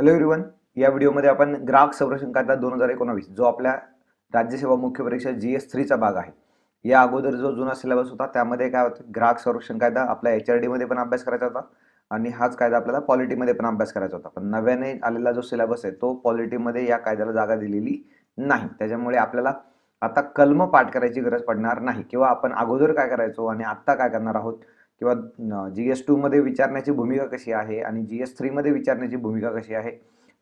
Hello everyone. या व्हिडिओमध्ये आपण ग्राहक संरक्षण कायदा 2019 जो आपल्या राज्यसेवा मुख्य परीक्षा GS3 चा भाग आहे. या अगोदर जो जुना सिलेबस होता त्यामध्ये काय होतं, ग्राहक संरक्षण कायदा आपल्या HRD मध्ये पण अभ्यास करायचा होता आणि हाच कायदा आपल्याला पॉलिटीमध्ये पण अभ्यास करायचा होता. पण नव्याने आलेला जो सिलेबस आहे तो पॉलिटीमध्ये या कायद्याला जागा दिलेली नाही. त्याच्यामुळे आपल्याला आता कलम पाठ करायची गरज पडणार नाही किंवा आपण अगोदर काय करायचो आणि आत्ता काय करणार आहोत किंवा GS2 मध्ये विचारण्याची भूमिका कशी आहे आणि GS3 मध्ये विचारण्याची भूमिका कशी आहे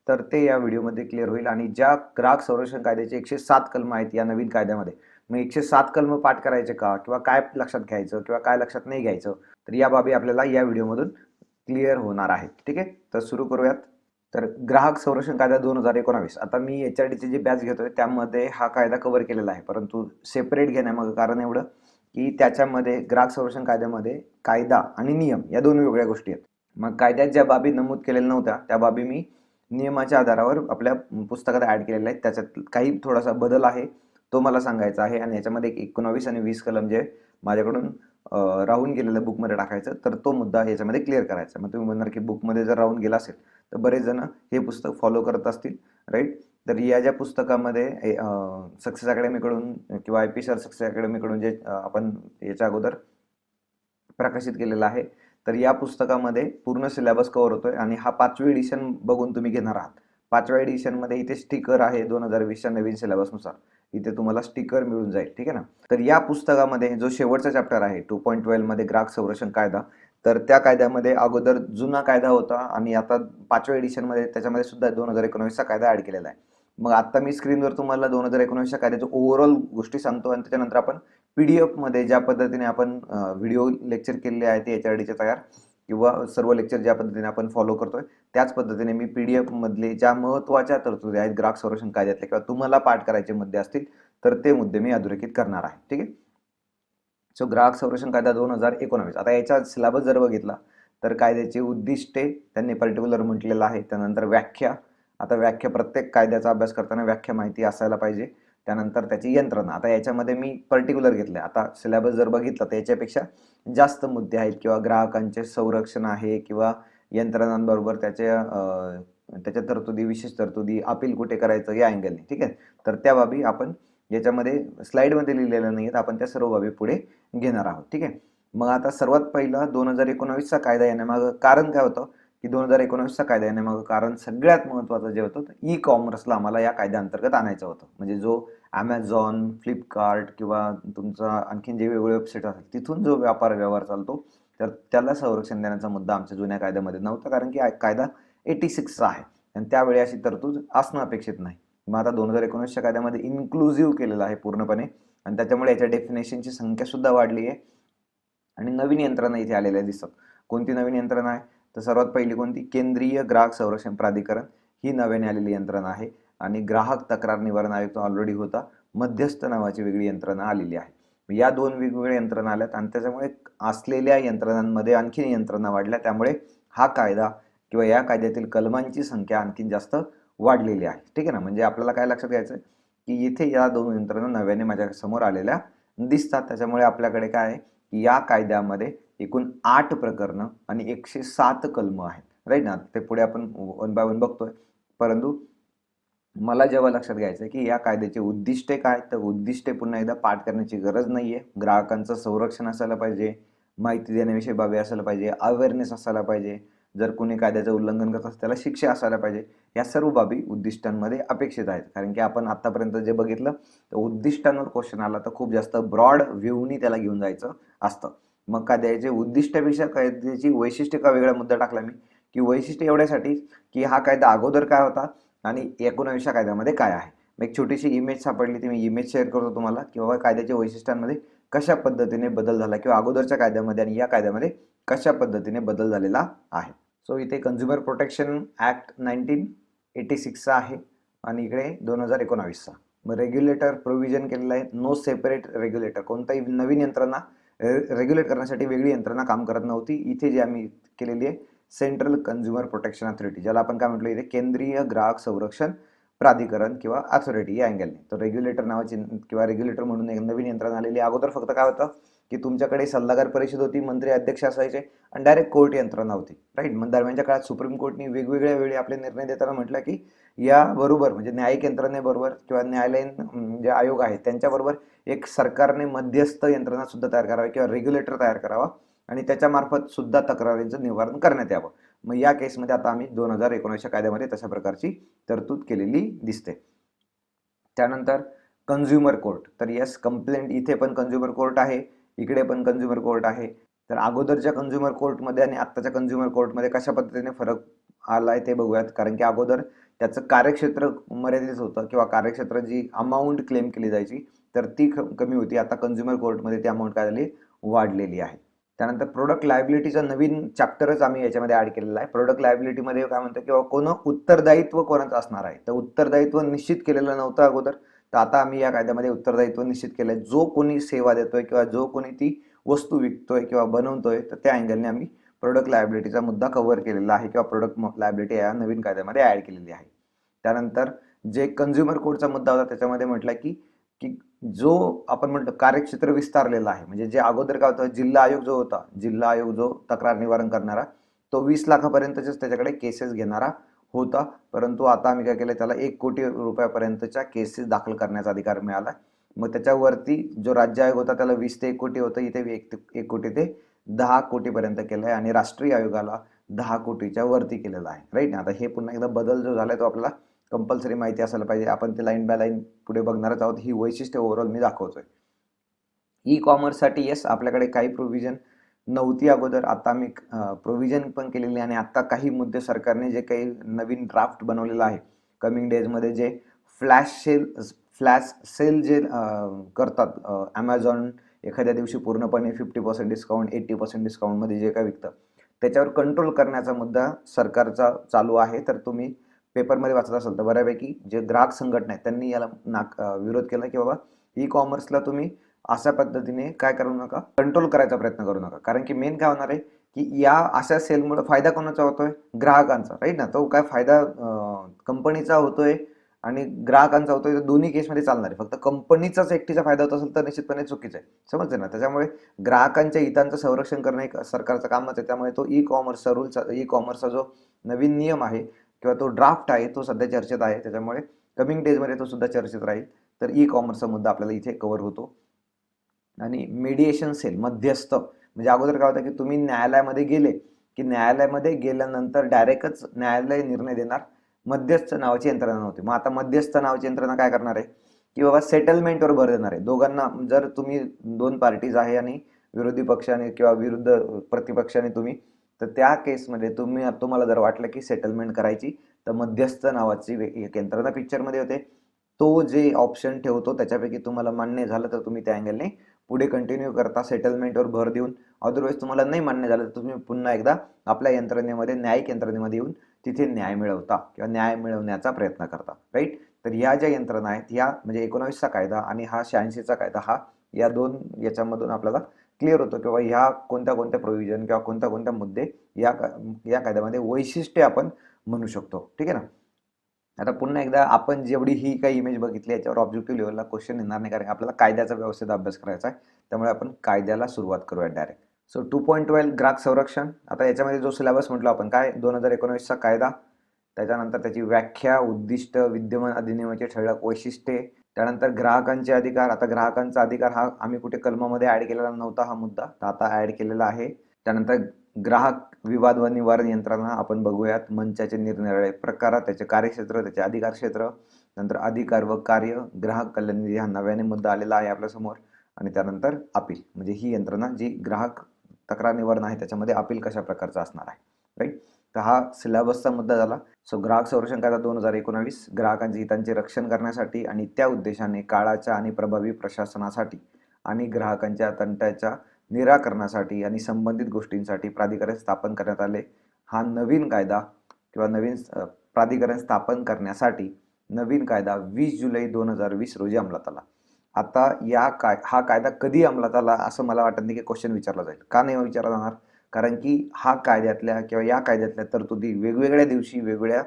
तर ते या व्हिडिओमध्ये क्लिअर होईल. आणि ज्या ग्राहक संरक्षण कायद्याचे 107 कलम आहेत या नवीन कायद्यामध्ये, मग 107 कलम पाठ करायचे का किंवा काय लक्षात घ्यायचं किंवा काय लक्षात नाही घ्यायचं, तर या बाबी आपल्याला या व्हिडिओमधून क्लिअर होणार आहेत. ठीक आहे, तर सुरू करूयात. तर ग्राहक संरक्षण कायदा 2019, आता मी HRDची जी बॅच घेतोय त्यामध्ये हा कायदा कव्हर केलेला आहे, परंतु सेपरेट घेण्यामागं कारण एवढं की त्याच्यामध्ये ग्राहक संरक्षण कायद्यामध्ये कायदा आणि नियम या दोन वेगळ्या गोष्टी आहेत. मग कायद्यात ज्या बाबी नमूद केलेल्या नव्हत्या त्या बाबी मी नियमाच्या आधारावर आपल्या पुस्तकात ऍड केलेला आहे. त्याच्यात काही थोडासा बदल आहे तो मला सांगायचा आहे आणि याच्यामध्ये 19 आणि 20 कलम जे माझ्याकडून राहून गेलेलं बुकमध्ये टाकायचं, तर तो मुद्दा याच्यामध्ये क्लिअर करायचा. मग तुम्ही म्हणणार की बुकमध्ये जर राहून गेला असेल तर बरेच जण हे पुस्तक फॉलो करत असतील, राईट. तर या ज्या पुस्तकामध्ये सक्सेस अकॅडमीकडून किंवा IPSR सक्सेस अकॅडमीकडून जे आपण याच्या अगोदर प्रकाशित केलेला आहे, तर या पुस्तकामध्ये पूर्ण सिलेबस कव्हर होतोय आणि हा 5वी एडिशन बघून तुम्ही घेणार आहात. 5व्या एडिशन मध्ये इथे स्टिकर आहे 2020च्या नवीन सिलेबसनुसार, इथे तुम्हाला स्टिकर मिळून जाईल. ठीक आहे ना. तर या पुस्तकामध्ये जो शेवटचा चॅप्टर आहे 2.12 मध्ये ग्राहक संरक्षण कायदा, तर त्या कायद्यामध्ये अगोदर जुना कायदा होता आणि आता 5व्या एडिशन मध्ये त्याच्यामध्ये सुद्धा 2019चा कायदा ऍड केलेला आहे. मग आता मी स्क्रीनवर तुम्हाला 2019च्या कायद्याच्या ओव्हरऑल गोष्टी सांगतो आणि त्याच्यानंतर आपण PDF मध्ये ज्या पद्धतीने आपण व्हिडिओ लेक्चर केलेले आहेत HRDचे तयार किंवा सर्व लेक्चर ज्या पद्धतीने आपण फॉलो करतोय त्याच पद्धतीने मी PDF मधले ज्या महत्त्वाच्या तरतुदी आहेत ग्राहक संरक्षण कायद्यातले किंवा तुम्हाला पाठ करायचे मुद्दे असतील तर ते मुद्दे मी अधोरेखित करणार आहे. ठीक आहे. सो ग्राहक संरक्षण कायदा 2019, आता याचा सिलेबस जर बघितला तर कायद्याची उद्दिष्टे त्यांनी पर्टिक्युलर म्हटलेलं आहे. त्यानंतर व्याख्या, आता व्याख्या प्रत्येक कायद्याचा अभ्यास करताना व्याख्या माहिती असायला पाहिजे. त्यानंतर त्याची यंत्रणा, आता याच्यामध्ये मी पर्टिक्युलर घेतले. आता सिलेबस जर बघितला तर याच्यापेक्षा जास्त मुद्दे आहेत किंवा ग्राहकांचे संरक्षण आहे किंवा यंत्रणांबरोबर त्याच्या तरतुदी, विशेष तरतुदी, अपील कुठे करायचं या अँगलने. ठीक आहे, तर त्या बाबी आपण याच्यामध्ये स्लाइडमध्ये लिहिलेल्या नाही आहेत, आपण त्या सर्व बाबी पुढे घेणार आहोत. ठीक आहे. मग आता सर्वात पहिला 2019चा कायदा येण्यामागं कारण काय होतं की 2019चा कायदा येण्यामागं कारण सगळ्यात महत्त्वाचं जे होतं ई-कॉमर्सला आम्हाला या कायद्याअंतर्गत आणायचं होतं. म्हणजे जो Amazon, फ्लिपकार्ट किंवा तुमचा आणखीन जे वेगवेगळे वेबसाईट असतात तिथून जो व्यवहार चालतो तर त्याला संरक्षण देण्याचा मुद्दा आमच्या जुन्या कायद्यामध्ये नव्हता, कारण की कायदा 86चा आहे आणि त्यावेळी अशी तरतूद असणं अपेक्षित नाही. मग आता 2019च्या कायद्यामध्ये इन्क्लुझिव्ह केलेलं आहे पूर्णपणे आणि त्याच्यामुळे याच्या डेफिनेशनची संख्या सुद्धा वाढली आहे आणि नवीन यंत्रणा इथे आलेल्या दिसतात. कोणती नवीन यंत्रणा आहे तर सर्वात पहिली कोणती, केंद्रीय ग्राहक संरक्षण प्राधिकरण ही नव्याने आलेली यंत्रणा आहे. आणि ग्राहक तक्रार निवारण आयोग ऑलरेडी होता, मध्यस्थ नावाची वेगळी यंत्रणा आलेली आहे. या दोन वेगवेगळ्या यंत्रणा आल्यात आणि त्याच्यामुळे असलेल्या यंत्रणांमध्ये आणखीन यंत्रणा वाढल्या, त्यामुळे हा कायदा किंवा या कायद्यातील कलमांची संख्या आणखीन जास्त वाढलेली आहे. ठीक आहे ना. म्हणजे आपल्याला काय लक्षात घ्यायचं की इथे या दोन यंत्रणा नव्याने माझ्या समोर आलेल्या दिसतात. त्याच्यामुळे आपल्याकडे काय आहे की या कायद्यामध्ये एकूण 8 प्रकरणं आणि 107 कलम आहेत, राईट ना. ते पुढे आपण वन बाय वन बघतोय, परंतु मला जेव्हा लक्षात घ्यायचं की या कायद्याचे उद्दिष्टे काय, तर उद्दिष्टे पुन्हा एकदा पाठ करण्याची गरज नाहीये. ग्राहकांचं संरक्षण असायला पाहिजे, माहिती देण्याविषयी बाबी असायला पाहिजे, अवेअरनेस असायला पाहिजे, जर कोणी कायद्याचं उल्लंघन करत असेल त्याला शिक्षा असायला पाहिजे. या सर्व बाबी उद्दिष्टांमध्ये अपेक्षित आहेत, कारण की आपण आतापर्यंत जे बघितलं तर उद्दिष्टांवर क्वेश्चन आला तर खूप जास्त ब्रॉड व्ह्यूनी त्याला घेऊन जायचं असतं. मग कायद्याचे उद्दिष्टापेक्षा कायद्याची वैशिष्ट्य का वेगळा मुद्दा टाकला मी, की वैशिष्ट्य एवढ्यासाठी की हा कायदा अगोदर काय होता आणि 19व्या कायद्यामध्ये काय आहे. एक छोटीशी इमेज सापडली, ती मी इमेज शेअर करतो तुम्हाला की बाबा कायद्याच्या वैशिष्ट्यांमध्ये कशा पद्धतीने बदल झाला किंवा अगोदरच्या कायद्यामध्ये आणि या कायद्यामध्ये कशा पद्धतीने बदल झालेला आहे. सो इथे कन्झ्युमर प्रोटेक्शन ऍक्ट 1986चा आहे आणि इकडे 2019चा. मग रेग्युलेटर प्रोव्हिजन केलेलं आहे, नो सेपरेट रेग्युलेटर, कोणताही नवीन यंत्रणा रेग्युलेट करण्यासाठी वेगळी यंत्रणा काम करत नव्हती. इथे जी आम्ही केलेली आहे सेंट्रल कन्झ्युमर प्रोटेक्शन अथॉरिटी, ज्याला आपण काय म्हटलं इथे केंद्रीय ग्राहक संरक्षण प्राधिकरण किंवा अथॉरिटी या अँगलने. तर रेग्युलेटर नावाची किंवा रेग्युलेटर म्हणून एक नवीन यंत्रणा आलेली. अगोदर फक्त काय होतं की तुमच्याकडे सल्लागार परिषद होती, मंत्री अध्यक्ष असायचे आणि डायरेक्ट कोर्ट यंत्रणा होती, राईट. मग दरम्यानच्या काळात सुप्रीम कोर्टने वेगवेगळ्या वेळी आपले निर्णय देताना म्हटलं की या बरोबर म्हणजे न्यायिक यंत्रणेबरोबर किंवा न्यायालयीन जे आयोग आहेत त्यांच्याबरोबर एक सरकारने मध्यस्थ यंत्रणा सुद्धा तयार करावी किंवा रेग्युलेटर तयार करावा आणि त्याच्या मार्फत सुद्धा तक्रारींचं निवारण करण्यात यावं. मग या केसमध्ये आता आम्ही 2019च्या कायद्यामध्ये तशा प्रकारची तरतूद केलेली दिसते. त्यानंतर कन्झ्युमर कोर्ट. तर यस, कंप्लेंट इथे पण कन्झ्युमर कोर्ट आहे, इकडे पण कन्झ्युमर कोर्ट आहे. तर अगोदरच्या कन्झ्युमर कोर्टमध्ये आणि आत्ताच्या कन्झ्युमर कोर्टमध्ये कशा पद्धतीने फरक आलाय ते बघूयात. कारण की अगोदर त्याचं कार्यक्षेत्र मर्यादित होतं किंवा कार्यक्षेत्र जी अमाऊंट क्लेम केली जायची तर ती कमी होती. आता कन्झ्युमर कोर्टमध्ये ती अमाऊंट काय झाली, वाढलेली आहे. त्यानंतर प्रोडक्ट लायबिलिटीचा नवीन चॅप्टरच आम्ही याच्यामध्ये ऍड केलेला आहे. प्रोडक्ट लायबिलिटीमध्ये काय म्हणतो किंवा उत्तरदायित्व कोणाचं असणार आहे, तर उत्तरदायित्व निश्चित केलेलं नव्हतं अगोदर. तर आता आम्ही या कायद्यामध्ये उत्तरदायित्व निश्चित केलंय. जो कोणी सेवा देतोय किंवा जो कोणी ती वस्तू विकतोय किंवा बनवतोय तर त्या अँगलने आम्ही प्रोडक्ट लायबिलिटीचा मुद्दा कव्हर केलेला आहे किंवा प्रोडक्ट लायबिलिटी या नवीन कायद्यामध्ये ऍड केलेली आहे. त्यानंतर जे कन्झ्युमर कोर्टचा मुद्दा होता त्याच्यामध्ये म्हटलं की की जो आपण म्हणतो कार्यक्षेत्र विस्तारलेला आहे. म्हणजे जे अगोदर काय होतं, जिल्हा आयोग जो होता, जिल्हा आयोग जो तक्रार निवारण करणारा तो 20 लाखापर्यंतच त्याच्याकडे केसेस घेणारा होता. परंतु आता आम्ही काय केलं, त्याला 1 कोटी रुपयापर्यंतच्या केसेस दाखल करण्याचा अधिकार मिळाला. मग त्याच्यावरती जो राज्य आयोग होता त्याला 20 ते 1 कोटी होतं, इथे 1 कोटी ते 10 कोटीपर्यंत केलं आहे आणि राष्ट्रीय आयोगाला 10 कोटीच्या वरती केलेलं आहे, राईट. आता हे पुन्हा एकदा बदल जो झालाय तो आपल्याला कंपल्सरी माहिती असायला पाहिजे. आपण ते लाईन बाय लाईन पुढे बघणारच आहोत. ही वैशिष्ट्य ओव्हरऑल मी दाखवतोय. ई कॉमर्ससाठी येस आपल्याकडे काही प्रोव्हिजन नव्हती अगोदर, आता आम्ही प्रोव्हिजन पण केलेली आणि आता काही मुद्दे सरकारने जे काही नवीन ड्राफ्ट बनवलेला आहे कमिंग डेजमध्ये, जे फ्लॅश सेल जे करतात ॲमेझॉन एखाद्या दिवशी पूर्णपणे 50% डिस्काउंट 80% डिस्काउंटमध्ये जे काय विकतं त्याच्यावर कंट्रोल करण्याचा मुद्दा सरकारचा चालू आहे. तर तुम्ही पेपरमध्ये वाचत असाल तर बऱ्यापैकी जे ग्राहक संघटना आहेत त्यांनी याला विरोध केला की बाबा ई कॉमर्सला तुम्ही अशा पद्धतीने काय करू नका, कंट्रोल करायचा प्रयत्न करू नका. कारण की मेन काय होणार आहे की या अशा सेलमुळे फायदा कोणाचा होतोय, ग्राहकांचा, राईट ना. तो काय फायदा कंपनीचा होतोय आणि ग्राहकांचा होतोय, तर दोन्ही केसमध्ये चालणार आहे. फक्त कंपनीचाच एकटीचा फायदा होत असेल तर निश्चितपणे चुकीचं आहे, समजते ना. त्याच्यामुळे ग्राहकांच्या हितांचं संरक्षण करणं एक सरकारचं कामच आहे. त्यामुळे तो ई कॉमर्सचा जो नवीन नियम आहे किंवा तो ड्राफ्ट आहे तो सध्या चर्चेत आहे. त्याच्यामुळे कमिंग डेजमध्ये तो सुद्धा चर्चेत राहील. तर ई कॉमर्सचा मुद्दा आपल्याला इथे कव्हर होतो. आणि मीडिएशन सेल, मध्यस्थ, म्हणजे अगोदर काय होतं की तुम्ही न्यायालयामध्ये गेले की न्यायालयामध्ये गेल्यानंतर डायरेक्टच न्यायालय निर्णय देणार, मध्यस्थ नावाची यंत्रणा नव्हती. मग आता मध्यस्थ नावाची यंत्रणा काय करणार आहे की बाबा सेटलमेंटवर भर देणार आहे. दोघांना, जर तुम्ही 2 पार्टीज आहे आणि विरोधी पक्षाने किंवा विरुद्ध प्रतिपक्षाने तुम्ही, तर त्या केसमध्ये तुम्हाला जर वाटलं की सेटलमेंट करायची तर मध्यस्थ नावाची एक यंत्रणा पिक्चरमध्ये होते. तो जे ऑप्शन ठेवतो त्याच्यापैकी तुम्हाला मान्य झालं तर तुम्ही त्या अँगलने पुढे कंटिन्यू करता सेटलमेंटवर भर देऊन. अदरवाईज तुम्हाला नाही मान्य झालं तर तुम्ही पुन्हा एकदा आपल्या यंत्रणेमध्ये, न्यायिक यंत्रणेमध्ये येऊन तिथे न्याय मिळवता किंवा न्याय मिळवण्याचा प्रयत्न करता, राईट. तर ह्या ज्या यंत्रणा आहेत ह्या म्हणजे 19चा कायदा आणि हा 86चा कायदा, हा या दोन याच्यामधून आपल्याला क्लिअर होतो किंवा ह्या कोणत्या कोणत्या प्रोव्हिजन किंवा कोणत्या कोणत्या मुद्दे या कायद्यामध्ये वैशिष्ट्य आपण म्हणू शकतो, ठीक आहे ना. आता पुन्हा एकदा आपण जेवढी ही काही इमेज बघितली याच्यावर ऑब्जेक्टिव्ह लेवलला क्वेश्चन येणार नाही, कारण आपल्याला कायद्याचा व्यवस्थित अभ्यास करायचा आहे. त्यामुळे आपण कायद्याला सुरुवात करूया डायरेक्ट. सो 2.12 ग्राहक संरक्षण. आता याच्यामध्ये जो सिलेबस म्हटलं आपण काय, 2019चा कायदा, त्याच्यानंतर त्याची व्याख्या, उद्दिष्ट, विद्यमान अधिनियमाची ठळक वैशिष्ट्ये, त्यानंतर ग्राहकांचे अधिकार. आता ग्राहकांचा अधिकार हा आम्ही कुठे कलमामध्ये ऍड केलेला नव्हता हा मुद्दा, तर आता ऍड केलेला आहे. त्यानंतर ग्राहक विवाद व निवारण यंत्रणा आपण बघूयात. मंचाचे निरनिराळे प्रकार, त्याचे कार्यक्षेत्र, त्याचे अधिकार क्षेत्र, नंतर अधिकार व कार्य, ग्राहक कल्याण निधी हा नव्याने मुद्दा आलेला आहे आपल्या समोर. आणि त्यानंतर अपील, म्हणजे ही यंत्रणा जी ग्राहक तक्रार निवारण आहे त्याच्यामध्ये अपील कशा प्रकारचं असणार आहे, राईट. तर हा सिलेबसचा मुद्दा झाला. सो ग्राहक संरक्षण कायदा 2019 ग्राहकांच्या हितांचे रक्षण करण्यासाठी आणि त्या उद्देशाने काळाच्या आणि प्रभावी प्रशासनासाठी आणि ग्राहकांच्या तंट्याच्या निराकरणासाठी आणि संबंधित गोष्टींसाठी प्राधिकरण स्थापन करण्यात आले. हा नवीन कायदा किंवा नवीन प्राधिकरण स्थापन करण्यासाठी नवीन कायदा 20 जुलै 2020 रोजी अंमलात आला. आता हा कायदा कधी अंमलात आला असं मला वाटत नाही की क्वेश्चन विचारला जाईल. का नाही विचारला जाणार, कारण की हा कायद्यातल्या किंवा या कायद्यातल्या तरतुदी वेगवेगळ्या दिवशी वेगवेगळ्या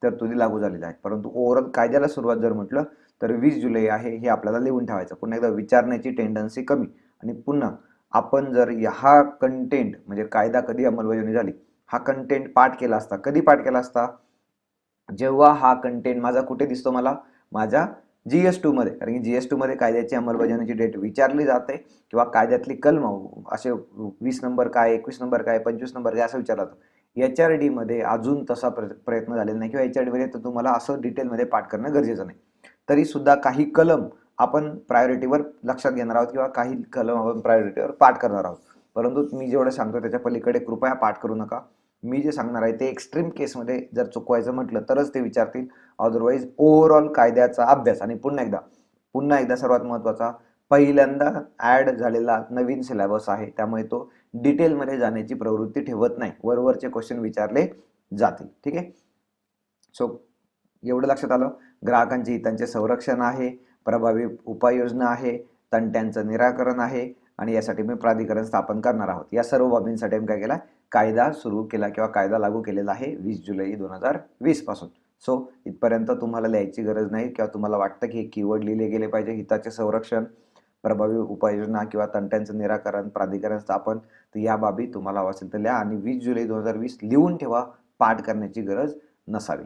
तरतुदी लागू झालेल्या आहेत. परंतु ओव्हरऑल कायद्याला सुरुवात जर म्हटलं तर 20 जुलै आहे हे आपल्याला लिहून ठेवायचं. पुन्हा एकदा विचारण्याची टेंडन्सी कमी आणि पुन्हा आपण जर हा कंटेंट म्हणजे कायदा कधी अंमलबजावणी झाली हा कंटेंट पाठ केला असता, कधी पाठ केला असता, जेव्हा हा कंटेंट माझा कुठे दिसतो, मला माझ्या GS2 मध्ये, कारण की GS2 मध्ये कायद्याची अंमलबजावणीची डेट विचारली जाते किंवा कायद्यातली कलम असे 20 नंबर काय, 21 नंबर काय, 25 नंबर काय असं विचारलं जातं. HRD मध्ये अजून तसा प्रयत्न झालेला नाही किंवा HRD मध्ये तर तुम्हाला असं डिटेलमध्ये पाठ करणं गरजेचं नाही. तरी सुद्धा काही कलम आपण प्रायोरिटीवर लक्षात घेणार आहोत किंवा काही कलम आपण प्रायोरिटीवर पाठ करणार आहोत. परंतु मी जेवढं सांगतो त्याच्या पलीकडे कृपया पाठ करू नका. मी जे सांगणार आहे ते एक्स्ट्रीम केसमध्ये जर चुकवायचं म्हटलं तरच ते विचारतील, अदरवाईज ओव्हरऑल कायद्याचा अभ्यास. आणि पुन्हा एकदा सर्वात महत्त्वाचा, पहिल्यांदा ॲड झालेला नवीन सिलेबस आहे, त्यामुळे तो डिटेलमध्ये जाण्याची प्रवृत्ती ठेवत नाही, वरवरचे क्वेश्चन विचारले जातील. ठीक आहे, सो एवढं लक्षात आलं. ग्राहकांच्या हितांचे संरक्षण आहे, प्रभावी उपाययोजना आहे, तंट्यांचं निराकरण आहे आणि यासाठी मी प्राधिकरण स्थापन करणार आहोत. या सर्व बाबींसाठी आम्ही काय केला, कायदा सुरू केला किंवा कायदा लागू केलेला आहे 20 जुलै 2020 पासून. सो इथपर्यंत तुम्हाला लिहायची गरज नाही किंवा तुम्हाला वाटतं की हे कीवर्ड लिहिले गेले पाहिजे, हिताचे संरक्षण, प्रभावी उपाययोजना किंवा तंट्यांचं निराकरण, प्राधिकरण स्थापन, तर या बाबी तुम्हाला हवं असेल तर लिहा आणि 20 जुलै 2020 लिहून ठेवा, पाठ करण्याची गरज नसावी.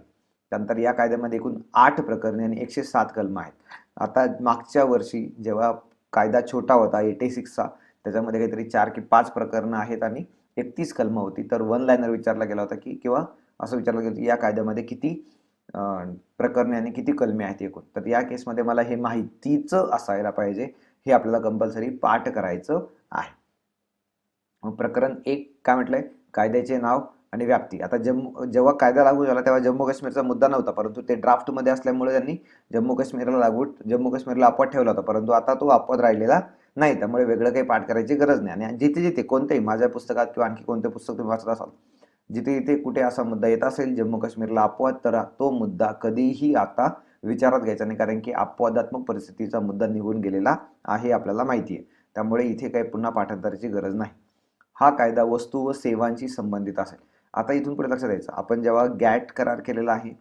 त्यानंतर या कायद्यामध्ये एकूण 8 प्रकरणे आणि 107 कलम आहेत. आता मागच्या वर्षी जेव्हा कायदा छोटा होता 86चा, त्याच्यामध्ये काहीतरी 4 की 5 प्रकरणं आहेत आणि 31 कलमं होती. तर वन लाईनर विचारला गेला होता की किंवा असं विचारलं गेलं की या कायद्यामध्ये किती प्रकरणे आणि किती कलमे आहेत एकूण. तर या केसमध्ये मला हे माहितीचं असायला पाहिजे, हे आपल्याला कंपल्सरी पाठ करायचं आहे. प्रकरण 1 काय म्हटलंय, कायद्याचे नाव आणि व्याप्ती. आता जेव्हा कायदा लागू झाला तेव्हा जम्मू काश्मीरचा मुद्दा नव्हता, परंतु ते ड्राफ्टमध्ये असल्यामुळे त्यांनी जम्मू काश्मीरला अपवाद ठेवला होता, परंतु आता तो अपवाद राहिलेला नाही, त्यामुळे वेगळं काही पाठ करायची गरज नाही. आणि जिथे जिथे कोणत्याही माझ्या पुस्तकात किंवा आणखी कोणते पुस्तक तुम्ही वाचत असाल, जिथे जिथे कुठे असा मुद्दा येत असेल जम्मू काश्मीरला अपवाद, तर तो मुद्दा कधीही आता विचारात घ्यायचा नाही, कारण की अपवादात्मक परिस्थितीचा मुद्दा निघून गेलेला आहे, आपल्याला माहिती आहे. त्यामुळे इथे काही पुन्हा पाठांतराची गरज नाही. हा कायदा वस्तू व सेवांशी संबंधित असेल. आता इथून पुढे लक्षात द्यायचं, आपण जेव्हा गॅट करार केलेला आहे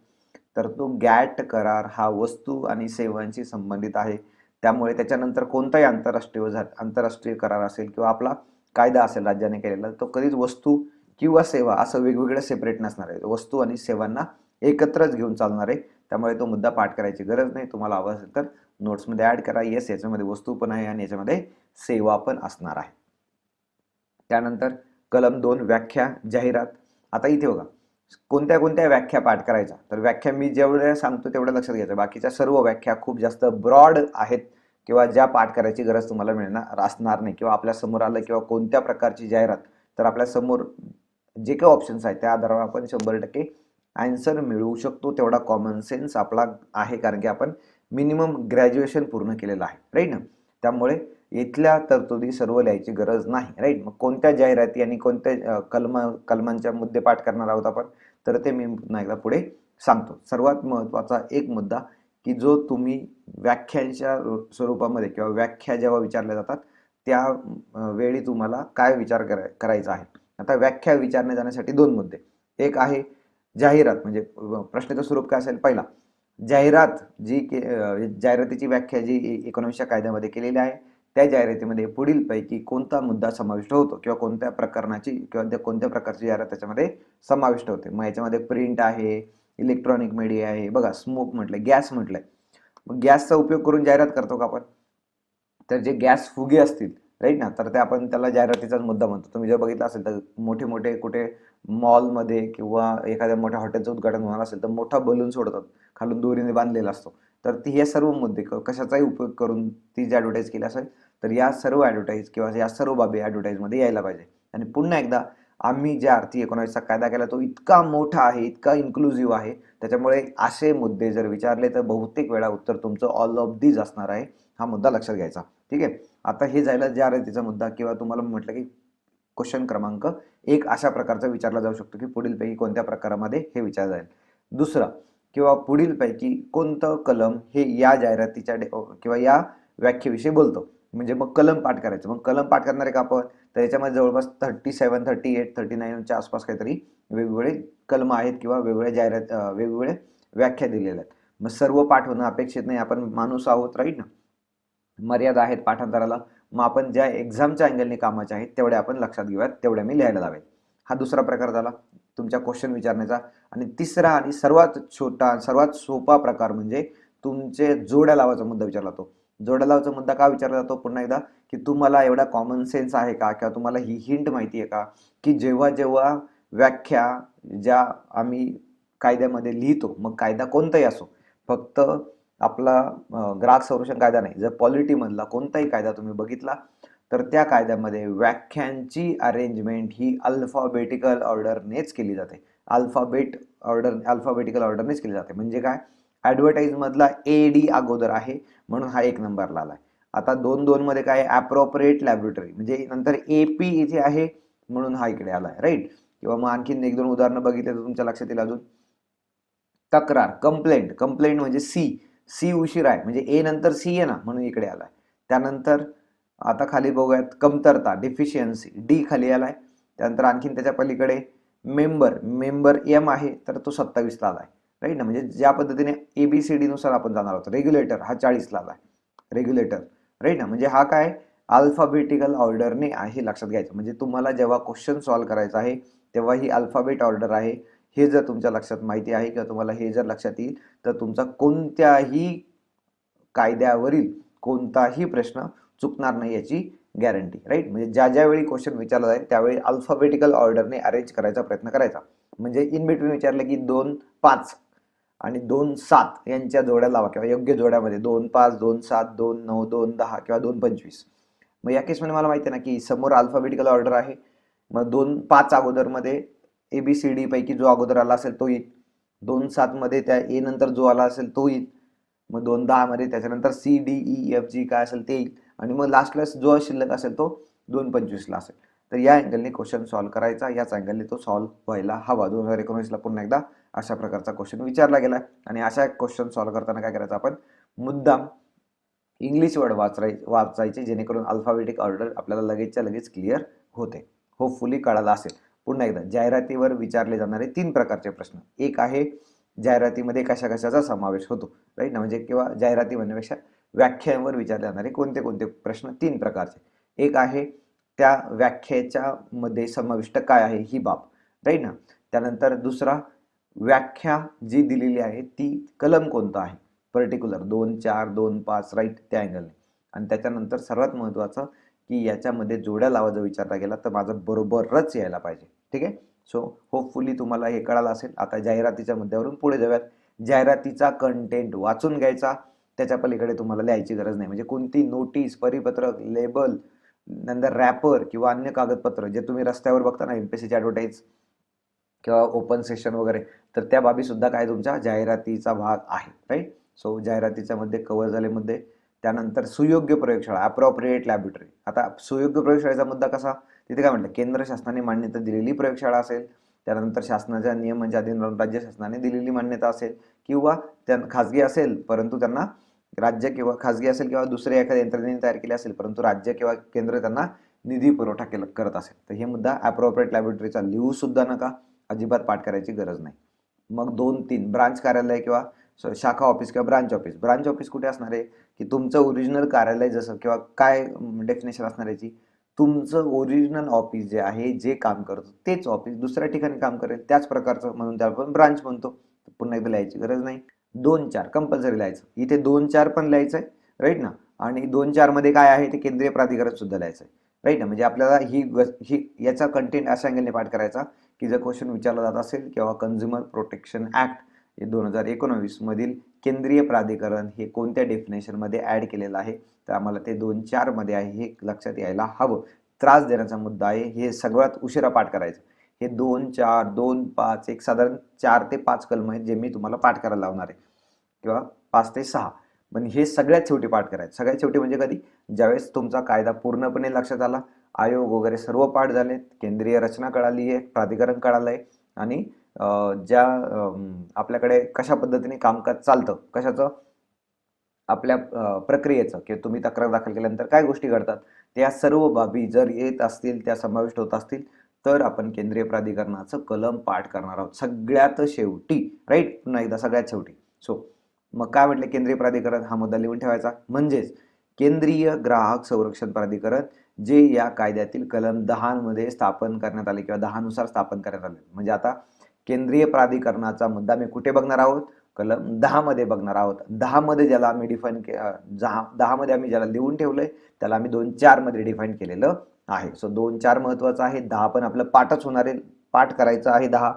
तर तो गॅट करार हा वस्तू आणि सेवांशी संबंधित आहे. त्यामुळे त्याच्यानंतर कोणताही आंतरराष्ट्रीय करार असेल किंवा आपला कायदा असेल राज्याने केलेला, तो कधीच वस्तू किंवा सेवा असं वेगवेगळं सेपरेट नसणार आहे, वस्तू आणि सेवांना एकत्रच घेऊन चालणार आहे. त्यामुळे तो मुद्दा पाठ करायची गरज नाही. तुम्हाला हवं असेल तर नोट्समध्ये ॲड करा. येस, याच्यामध्ये वस्तू पण आहे आणि याच्यामध्ये सेवा पण असणार आहे. त्यानंतर कलम 2 व्याख्या जाहिरात. आता इथे बघा कोणत्या कोणत्या व्याख्या पाठ करायच्या, तर व्याख्या मी जेवढ्या सांगतो तेवढं लक्षात घ्यायचं. बाकीच्या सर्व व्याख्या खूप जास्त ब्रॉड आहेत किंवा ज्या पाठ करायची गरज तुम्हाला असणार नाही, किंवा आपल्या समोर आलं किंवा कोणत्या प्रकारची जाहिरात, तर आपल्या समोर जे काही ऑप्शन्स आहेत त्या आधारावर आपण 100% आन्सर मिळवू शकतो. तेवढा कॉमन सेन्स आपला आहे, कारण की आपण मिनिमम ग्रॅज्युएशन पूर्ण केलेलं आहे, राईट ना. त्यामुळे इथल्या तरतुदी सर्व लिहायची गरज नाही, राईट. मग कोणत्या जाहिराती आणि कोणत्या कलमांच्या मुद्दे पाठ करणार आहोत आपण, तर ते मी पुन्हा एकदा पुढे सांगतो. सर्वात महत्त्वाचा एक मुद्दा की जो तुम्ही व्याख्यांच्या स्वरूपामध्ये किंवा व्याख्या जेव्हा विचारल्या जातात त्या वेळी तुम्हाला काय विचार करायचा आहे. आता व्याख्या विचारण्या जाण्यासाठी 2 मुद्दे. एक आहे जाहिरात, म्हणजे प्रश्नाचं स्वरूप काय असेल. पहिला, जाहिरात जाहिरातीची व्याख्या जी 1900 कायद्यामध्ये केलेली आहे, त्या जाहिरातीमध्ये पुढीलपैकी कोणता मुद्दा समाविष्ट होतो किंवा कोणत्या प्रकरणाची किंवा कोणत्या प्रकारची जाहिरात त्याच्यामध्ये समाविष्ट होते. मग याच्यामध्ये प्रिंट आहे, इलेक्ट्रॉनिक मीडिया आहे, बघा स्मोक म्हटलंय, गॅस म्हटलंय. मग गॅसचा उपयोग करून जाहिरात करतो का आपण, तर जे गॅस फुगे असतील, राईट ना, तर ते आपण त्याला जाहिरातीचाच मुद्दा म्हणतो. तुम्ही जर बघितलं असेल तर मोठे मोठे कुठे मॉलमध्ये किंवा एखाद्या मोठ्या हॉटेलचं उद्घाटन होणार असेल तर मोठा बलून सोडतात, खालून दोरीने बांधलेला असतो. तर ती हे सर्व मुद्दे कशाचाही उपयोग करून ती जी ॲडव्हर्टाईज केली असेल तर या सर्व ॲडव्हर्टाईज किंवा या सर्व बाबी ॲडव्हर्टाईजमध्ये यायला पाहिजे. आणि पुन्हा एकदा, आम्ही ज्या अर्थी 19चा कायदा केला तो इतका मोठा आहे, इतका इन्क्लुझिव्ह आहे, त्याच्यामुळे असे मुद्दे जर विचारले तर बहुतेक वेळा उत्तर तुमचं ऑल ऑफ दीज असणार आहे. हा मुद्दा लक्षात घ्यायचा. ठीक आहे. आता हे झालं जाहिरातीचा मुद्दा, किंवा तुम्हाला म्हटलं की क्वेश्चन क्रमांक 1 अशा प्रकारचा विचारला जाऊ शकतो की पुढीलपैकी कोणत्या प्रकारामध्ये हे विचारलं जाईल. दुसरा, किंवा पुढीलपैकी कोणतं कलम हे या जाहिरातीच्या किंवा या व्याख्येविषयी बोलतो. म्हणजे मग कलम पाठ करायचं. मग कलम पाठ करणारे का आपण, तर याच्यामध्ये जवळपास 37, 38, 39च्या आसपास काहीतरी वेगवेगळे कलम आहेत किंवा वेगवेगळे व्याख्या दिलेल्या आहेत. मग सर्व पाठ होणं अपेक्षित नाही, आपण माणूस आहोत, राईट ना. मर्यादा आहेत पाठांतराला. मग आपण ज्या एक्झामच्या अँगलने कामाचे आहेत तेवढ्या आपण लक्षात घेऊयात, तेवढ्या मी लिहायला लावेल. हा दुसरा प्रकार झाला तुमच्या क्वेश्चन विचारण्याचा. आणि तिसरा आणि सर्वात छोटा सर्वात सोपा प्रकार म्हणजे तुमचे जोड्या लावायचा मुद्दा विचारला जातो. जोड्या लावायचा मुद्दा का विचारला जातो पुन्हा एकदा, की तुम्हाला एवढा कॉमन सेन्स आहे का, किंवा तुम्हाला ही हिंट माहिती आहे का, की जेव्हा जेव्हा व्याख्या ज्या आम्ही कायद्यामध्ये लिहितो, मग कायदा कोणताही असो, फक्त आपला ग्राहक संरक्षण कायदा नाही, जर पॉलिटीमधला कोणताही कायदा तुम्ही बघितला तर त्या कायद्यामध्ये व्याख्यांची अरेंजमेंट ही अल्फाबेटिकल ऑर्डरनेच केली जाते. अल्फाबेटिकल ऑर्डरनेच केली जाते. म्हणजे काय, ॲडव्हर्टाईज मधला AD अगोदर आहे म्हणून हा 1 नंबरला आलाय. आता 2-2 मध्ये काय, ॲप्रोप्रिएट लॅबोरेटरी म्हणजे नंतर AP इथे आहे म्हणून हा इकडे आलाय, राईट. किंवा मग आणखीन 1-2 उदाहरणं बघितले तर तुमच्या लक्षात येईल अजून. तक्रार, कंप्लेंट म्हणजे सी उशीर आहे म्हणजे ए नंतर सी आहे ना म्हणून इकडे आलाय. त्यानंतर आता खाली बघूयात, कमतरता डिफिशियन्सी डी खाली आलाय. त्यानंतर आणखीन त्याच्या पलीकडे मेंबर एम आहे तर तो 27ला आलाय, राईट ना. म्हणजे ज्या पद्धतीने ABCD नुसार आपण जाणार आहोत. रेग्युलेटर हा 40ला आलाय, रेग्युलेटर, राईट ना. म्हणजे हा काय अल्फाबेटिकल ऑर्डरने आहे, लक्षात घ्यायचं. म्हणजे तुम्हाला जेव्हा क्वेश्चन सॉल्व्ह करायचा आहे तेव्हा ही अल्फाबेट ऑर्डर आहे, हे जर तुमच्या लक्षात माहिती आहे किंवा तुम्हाला हे जर लक्षात येईल तर तुमचा कोणत्याही कायद्यावरील कोणताही प्रश्न चुकणार नाही याची गॅरंटी, राईट. म्हणजे ज्या ज्यावेळी क्वेश्चन विचारला जाईल त्यावेळी अल्फाबेटिकल ऑर्डरने अरेंज करायचा प्रयत्न करायचा. म्हणजे इन बिटवीन विचारलं की 2-5 आणि 2-7 यांच्या जोड्या लावा किंवा योग्य जोड्यामध्ये 2-5, 2-7, 2-9, 2-10 किंवा 2-25. मग या केसमध्ये मला माहिती आहे ना की समोर अल्फाबेटिकल ऑर्डर आहे, मग 2-5 अगोदर मध्ये ABCD पैकी जो अगोदर आला असेल तो येईल. 2-7 मध्ये त्या ए नंतर जो आला असेल तो येईल. मग 2-10 मध्ये त्याच्यानंतर CDEFG काय असेल ते येईल. आणि मग लास्टला जो शिल्लक असेल तो 2-25ला असेल. तर या अँगलने क्वेश्चन सॉल्व्ह करायचा, याच अँगलने तो सॉल्व्ह व्हायला हवा. 2019ला पुन्हा एकदा अशा प्रकारचा क्वेश्चन विचारला गेला. आणि अशा क्वेश्चन सॉल्व्ह करताना काय करायचं, आपण मुद्दाम इंग्लिश वर्ड वाचायचे जेणेकरून अल्फाबेटिक ऑर्डर आपल्याला लगेचच्या लगेच क्लिअर होते. होपफुली कळालं असेल. पुन्हा एकदा, जाहिरातीवर विचारले जाणारे 3 प्रकारचे प्रश्न. एक आहे जाहिरातीमध्ये कशा कशाचा समावेश होतो, राईट ना. म्हणजे किंवा जाहिराती म्हणण्यापेक्षा व्याख्यांवर विचारले जाणारे कोणते कोणते प्रश्न 3 प्रकारचे. एक आहे त्या व्याख्येच्या मध्ये समाविष्ट काय आहे ही बाब, राईट ना. त्यानंतर दुसरा, व्याख्या जी दिलेली आहे ती कलम कोणता आहे, पर्टिक्युलर 2-4, 2-5, राईट, त्या अँगलने. आणि त्याच्यानंतर सर्वात महत्त्वाचं की याच्यामध्ये जोड्या लावायचा विचारला गेला तर माझं बरोबरच यायला पाहिजे, ठीक आहे. सो होपफुली तुम्हाला हे कळालं असेल. आता जाहिरातीच्या मुद्द्यावरून पुढे जाऊयात. जाहिरातीचा कंटेंट वाचून घ्यायचा, त्याच्या पलीकडे तुम्हाला लिहायची गरज नाही. म्हणजे कोणती नोटीस, परिपत्रक, लेबल, नंतर रॅपर किंवा अन्य कागदपत्र जे तुम्ही रस्त्यावर बघता ना, MPSCची ॲडव्हर्टाईज किंवा ओपन सेशन वगैरे, तर त्या बाबी सुद्धा काय तुमच्या जाहिरातीचा भाग आहे, राईट. सो जाहिरातीच्या मध्ये कव्हर झाले मुद्दे. त्यानंतर सुयोग्य प्रयोगशाळा, अप्रोप्रिएट लॅबोरेटरी. आता सुयोग्य प्रयोगशाळेचा मुद्दा कसा, तिथे काय म्हटलं, केंद्र शासनाने मान्यता दिलेली प्रयोगशाळा असेल, त्यानंतर शासनाच्या नियमांच्या अधीन राहून राज्य शासनाने दिलेली मान्यता असेल, किंवा खाजगी असेल परंतु त्यांना राज्य किंवा खाजगी असेल किंवा दुसऱ्या एखाद्या यंत्रणेने तयार केली असेल परंतु राज्य किंवा केंद्र त्यांना निधी पुरवठा करत असेल, तर हे मुद्दा अप्रोप्रिएट लॅबोरेटरीचा लिहू सुद्धा नका, अजिबात पाठ करायची गरज नाही. मग 2-3 ब्रांच कार्यालय किंवा शाखा ऑफिस किंवा ब्रांच ऑफिस कुठे असणार आहे, की तुमचं ओरिजिनल कार्यालय जसं किंवा काय डेफिनेशन असणार याची, तुमचं ओरिजिनल ऑफिस जे आहे, जे काम करतं तेच ऑफिस दुसऱ्या ठिकाणी काम करेल त्याच प्रकारचं, म्हणून त्याला आपण ब्रांच म्हणतो. पुन्हा एकदा लिहायची गरज नाही. 2-4 कंपल्सरी लिहायचं, इथे 2-4 पण लिहायचं आहे, राईट ना. आणि 2-4 मध्ये काय आहे ते केंद्रीय प्राधिकरण सुद्धा लिहायचं आहे, राईट ना. म्हणजे आपल्याला ही याचा कंटेंट अशा अँगलने पाठ करायचा की जर क्वेश्चन विचारला जात असेल किंवा कन्झ्युमर प्रोटेक्शन ऍक्ट 2019 मधील केंद्रीय प्राधिकरण हे कोणत्या डेफिनेशन मध्ये ऍड केलेलं आहे, तर आम्हाला ते 2-4 मध्ये आहे हे लक्षात यायला हवं. त्रास देण्याचा मुद्दा आहे, हे सगळ्यात उशिरा पाठ करायचं. हे 2-4, 2-5 एक साधारण 4 ते 5 कलम आहेत जे मी तुम्हाला पाठ करायला लावणार आहे, किंवा 5 ते 6. पण हे सगळ्यात शेवटी पाठ करायचं. सगळ्यात शेवटी म्हणजे कधी, ज्यावेळेस तुमचा कायदा पूर्णपणे लक्षात आला, आयोग वगैरे सर्व पाठ झाले, केंद्रीय रचना कळाली आहे, प्राधिकरण कळालंय, आणि ज्या आपल्याकडे कशा पद्धतीने कामकाज चालतं, कशाचं आपल्या प्रक्रियेचं, की तुम्ही तक्रार दाखल केल्यानंतर काय गोष्टी घडतात, त्या सर्व बाबी जर येत असतील, त्या समाविष्ट होत असतील, तर आपण केंद्रीय प्राधिकरणाचं कलम पाठ करणार आहोत सगळ्यात शेवटी, राईट. पुन्हा एकदा सगळ्यात शेवटी. सो मग काय म्हटलं, केंद्रीय प्राधिकरण हा मुद्दा लिहून ठेवायचा. म्हणजेच केंद्रीय ग्राहक संरक्षण प्राधिकरण, जे या कायद्यातील कलम 10 मध्ये स्थापन करण्यात आले किंवा 10 नुसार स्थापन करण्यात आले. म्हणजे आता केंद्रीय प्राधिकरणाचा मुद्दा मी कुठे बघणार आहोत? कलम 10 मध्ये बघणार आहोत. 10 मध्ये ज्याला आम्ही डिफाईन 10 मध्ये आम्ही ज्याला लिहून ठेवलंय त्याला आम्ही 2-4 मध्ये डिफाईन केलेलं आहे. सो 2-4 महत्वाचं आहे. 10 पण आपलं पाठच होणार आहे, पाठ करायचं आहे 10,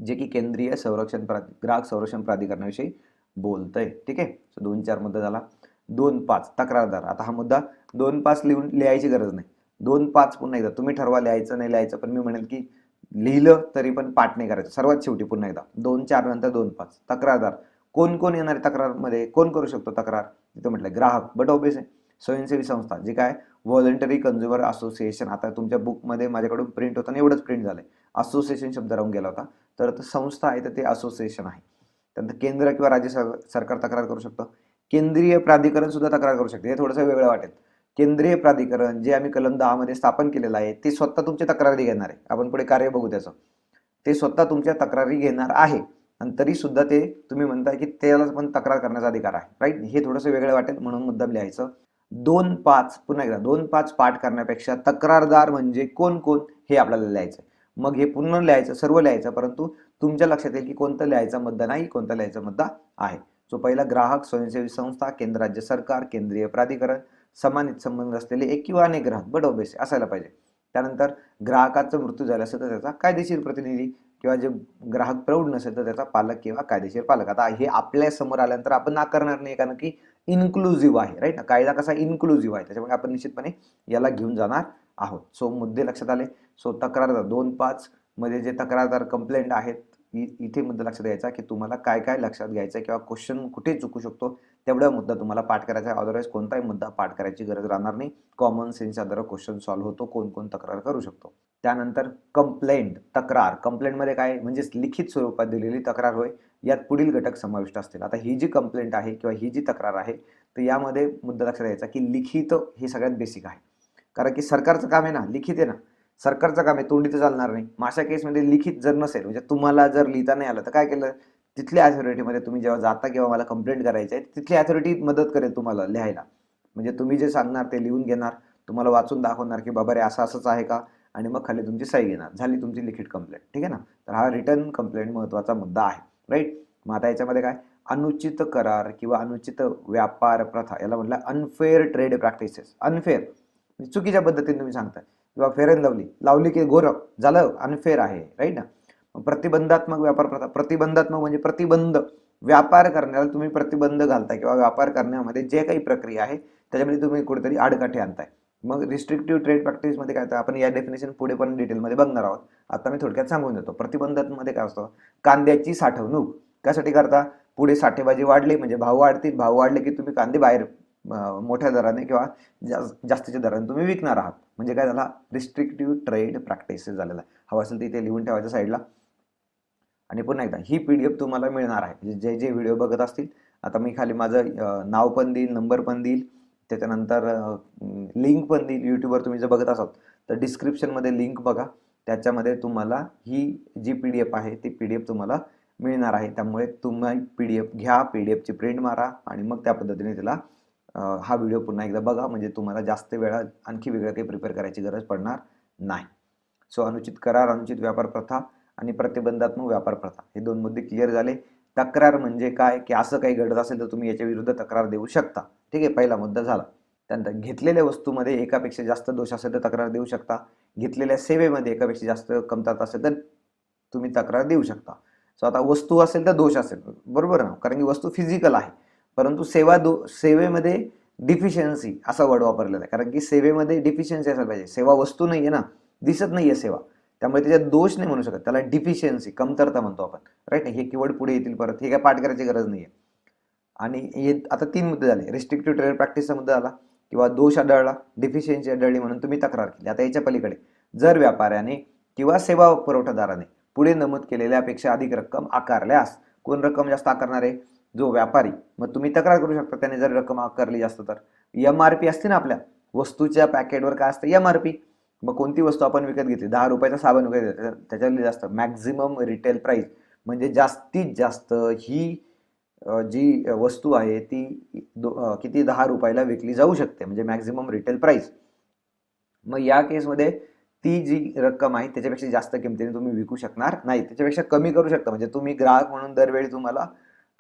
जे की केंद्रीय ग्राहक संरक्षण प्राधिकरणाविषयी बोलतंय. ठीक आहे. 2-4 मुद्दा झाला. 2-5 तक्रारदार. आता हा मुद्दा 2-5 लिहायची गरज नाही. 2-5 पुन्हा एकदा तुम्ही ठरवा लिहायचं नाही लिहायचं, पण मी म्हणेल की लिहिलं तरी पण पाठ नाही करायचं. सर्वात शेवटी पुन्हा एकदा 2-4 नंतर 2-5 तक्रारदार. कोण कोण येणार आहे तक्रारमध्ये? कोण करू शकतो तक्रार? तिथं म्हटलं ग्राहक, बट ऑब्वियस आहे. स्वयंसेवी संस्था, जे काय व्हॉलंटरी कन्झ्युमर असोसिएशन. आता तुमच्या बुकमध्ये माझ्याकडून प्रिंट होताना एवढंच प्रिंट झालंय, असोसिएशन शब्द राहून गेला होता, तर संस्था आहे तर ते असोसिएशन आहे. त्यानंतर केंद्र किंवा राज्य सरकार तक्रार करू शकतं. केंद्रीय प्राधिकरण सुद्धा तक्रार करू शकते. हे थोडंसं वेगळं वाटेल. केंद्रीय प्राधिकरण जे आम्ही कलम 10 मध्ये स्थापन केलेलं आहे ते स्वतः तुमच्या तक्रारी घेणार आहे. आपण पुढे कार्य बघू त्याचं. ते स्वतः तुमच्या तक्रारी घेणार आहे आणि तरी सुद्धा ते तुम्ही म्हणताय की त्याला पण तक्रार करण्याचा अधिकार आहे, राईट. हे थोडंसं वेगळं वाटेल म्हणून मुद्दाम लिहायचं. 2-5 पुन्हा एकदा 2-5 पाठ करण्यापेक्षा तक्रारदार म्हणजे कोण कोण हे आपल्याला लिहायचं. मग हे पूर्ण लिहायचं, सर्व लिहायचं, परंतु तुमच्या लक्षात येईल की कोणता लिहायचा मुद्दा नाही, कोणता लिहायचा मुद्दा आहे. जो पहिला ग्राहक, स्वयंसेवी संस्था, केंद्र राज्य सरकार, केंद्रीय प्राधिकरण, सन्मानित संबंध असलेले एक किंवा अनेक ग्राहक, बट ऑब्वियस असायला पाहिजे. त्यानंतर ग्राहकाचा मृत्यू झाला असेल तर त्याचा कायदेशीर प्रतिनिधी किंवा जे ग्राहक प्रौढ नसेल तर त्याचा पालक किंवा कायदेशीर पालक. आता हे आपल्या समोर आल्यानंतर आपण नाकारणार नाही, कारण की इन्क्लुझिव्ह आहे, राईट ना. कायदा कसा इन्क्लुझिव्ह आहे, त्याच्यामुळे आपण निश्चितपणे याला घेऊन जाणार आहोत. सो मुद्दे लक्षात आले. सो तक्रारदार 2-5 मध्ये जे तक्रारदार कंप्लेंट आहेत, इथे मुद्दा लक्षात द्यायचा की तुम्हाला काय काय लक्षात घ्यायचं किंवा क्वेश्चन कुठे चुकू शकतो तेवढा मुद्दा तुम्हाला पाठ करायचा आहे. अदरवाईज कोणताही मुद्दा पाठ करायची गरज राहणार नाही. कॉमन सेन्स आधारे क्वेश्चन सॉल्व्ह होतो, कोण कोण तक्रार करू शकतो. त्यानंतर कंप्लेंट, तक्रार. कंप्लेंटमध्ये काय म्हणजे लिखित स्वरूपात दिलेली तक्रार होय. यात पुढील घटक समाविष्ट असतील. आता ही जी कंप्लेंट आहे किंवा ही जी तक्रार आहे तर यामध्ये मुद्दा लक्षात द्यायचा की लिखित हे सगळ्यात बेसिक आहे, कारण की सरकारचं काम आहे ना, लिखित आहे ना, सरकारचं काम आहे, तोंडी तर चालणार नाही. अशा केसमध्ये लिखित जर नसेल, म्हणजे तुम्हाला जर लिहिता नाही आलं तर काय केलं, तिथल्या अथॉरिटीमध्ये तुम्ही जेव्हा जाता किंवा मला कंप्लेंट करायची आहे तिथली अथॉरिटी मदत करेल तुम्हाला लिहायला. म्हणजे तुम्ही जे सांगणार ते लिहून घेणार, तुम्हाला वाचून दाखवणार की बाबा रे असं असंच आहे का, आणि मग खाली तुमची सही घेणार, झाली तुमची लिखित कंप्लेंट. ठीक आहे ना. तर हा रिटर्न कंप्लेंट महत्वाचा मुद्दा आहे, राईट. मग आता याच्यामध्ये काय, अनुचित करार किंवा अनुचित व्यापार प्रथा, याला म्हटलं अनफेअर ट्रेड प्रॅक्टिसेस. अनफेअर चुकीच्या पद्धतीने तुम्ही सांगताय, किंवा फेअर अँड लवली, लावली की गोरख झालं, अनफेअर आहे, राईट ना. प्रतिबंधात्मक व्यापार प्रथा. प्रतिबंधात्मक म्हणजे प्रतिबंध, व्यापार करण्याला तुम्ही प्रतिबंध घालताय किंवा व्यापार करण्यामध्ये जे काही प्रक्रिया आहे त्याच्यामध्ये तुम्ही कुठेतरी आडकाठी आणताय. मग रिस्ट्रिक्टिव्ह ट्रेड प्रॅक्टिस मध्ये काय होतं, आपण या डेफिनेशन पुढे पण डिटेलमध्ये बघणार आहोत. आता मी थोडक्यात सांगून देतो. प्रतिबंधात्मक काय असतं, कांद्याची साठवणूक कशासाठी करता, पुढे साठेबाजी वाढली म्हणजे भाव वाढतील, भाव वाढले की तुम्ही कांदे बाहेर मोठ्या दराने किंवा जास्तीच्या दराने तुम्ही विकणार आहात. म्हणजे काय झाला, रिस्ट्रिक्टिव्ह ट्रेड प्रॅक्टिसेस झालेला. हवं असेल तिथे लिहून ठेवायचं साईडला. आणि पुन्हा एकदा ही पीडीएफ तुम्हाला मिळणार आहे, जे जे व्हिडिओ बघत असतील. आता मी खाली माझं नाव पण देईल, नंबर पण देईल, त्याच्यानंतर लिंक पण देईल. यूट्यूबवर तुम्ही जर बघत असाल तर डिस्क्रिप्शनमध्ये लिंक बघा, त्याच्यामध्ये तुम्हाला ही जी पीडीएफ आहे ती पीडीएफ तुम्हाला मिळणार आहे. त्यामुळे तुम्ही पीडीएफ घ्या, पीडीएफची प्रिंट मारा आणि मग त्या पद्धतीने त्याला हा व्हिडिओ पुन्हा एकदा बघा, म्हणजे तुम्हाला जास्त वेळा आणखी वेगळं काही प्रिपेअर करायची गरज पडणार नाही. सो अनुचित करार, अनुचित व्यापार प्रथा आणि प्रतिबंधात्मक व्यापार प्रथा, हे दोन मुद्दे क्लिअर झाले. तक्रार म्हणजे काय, की असं काही घडत असेल तर तुम्ही याच्या विरुद्ध तक्रार देऊ शकता. ठीक आहे, पहिला मुद्दा झाला. त्यानंतर घेतलेल्या वस्तूमध्ये एकापेक्षा जास्त दोष असेल तर तक्रार देऊ शकता. घेतलेल्या सेवेमध्ये एकापेक्षा जास्त कमतरता असेल तर तुम्ही तक्रार देऊ शकता. सो आता वस्तू असेल तर दोष असेल, बरोबर ना, कारण की वस्तू फिजिकल आहे. परंतु सेवेमध्ये डिफिशियन्सी असा वर्ड वापरलेला आहे, कारण की सेवेमध्ये डिफिशियन्सी असायला पाहिजे. सेवा वस्तू नाहीये ना, दिसत नाहीये सेवा, त्यामुळे त्याच्यात दोष नाही म्हणू शकत, त्याला डिफिशियन्सी, कमतरता म्हणतो आपण, राईट. हे कीवर्ड पुढे येतील परत, हे काय पाठ करायची गरज नाहीये. आणि हे आता 3 मुद्दे झाले. रिस्ट्रिक्टिव्ह ट्रेड प्रॅक्टिसचा मुद्दा झाला, किंवा दोष आढळला, डिफिशियन्सी आढळली म्हणून तुम्ही तक्रार केली. आता याच्या पलीकडे जर व्यापाऱ्याने किंवा सेवा पुरवठादाराने पुढे नमूद केलेल्यापेक्षा अधिक रक्कम आकारल्यास, कोण रक्कम जास्त आकारणार आहे, जो व्यापारी. मग तुम्ही तक्रार करू शकता त्याने जर रक्कम आकारली जास्त तर. एमआरपी असते ना आपल्या वस्तूच्या पॅकेटवर, काय असतं, एमआरपी. मग कोणती वस्तू आपण विकत घेतली, 10 रुपयाचा साबण विकत घेतला, त्याच्यावर जास्त मॅक्झिमम रिटेल प्राइस, म्हणजे जास्तीत जास्त ही जी वस्तू आहे ती किती 10 रुपयाला विकली जाऊ शकते, म्हणजे मॅक्झिमम रिटेल प्राइस. मग या केसमध्ये ती जी रक्कम आहे त्याच्यापेक्षा जास्त किमतीने तुम्ही विकू शकणार नाही, त्याच्यापेक्षा कमी करू शकता. म्हणजे तुम्ही ग्राहक म्हणून दरवेळी तुम्हाला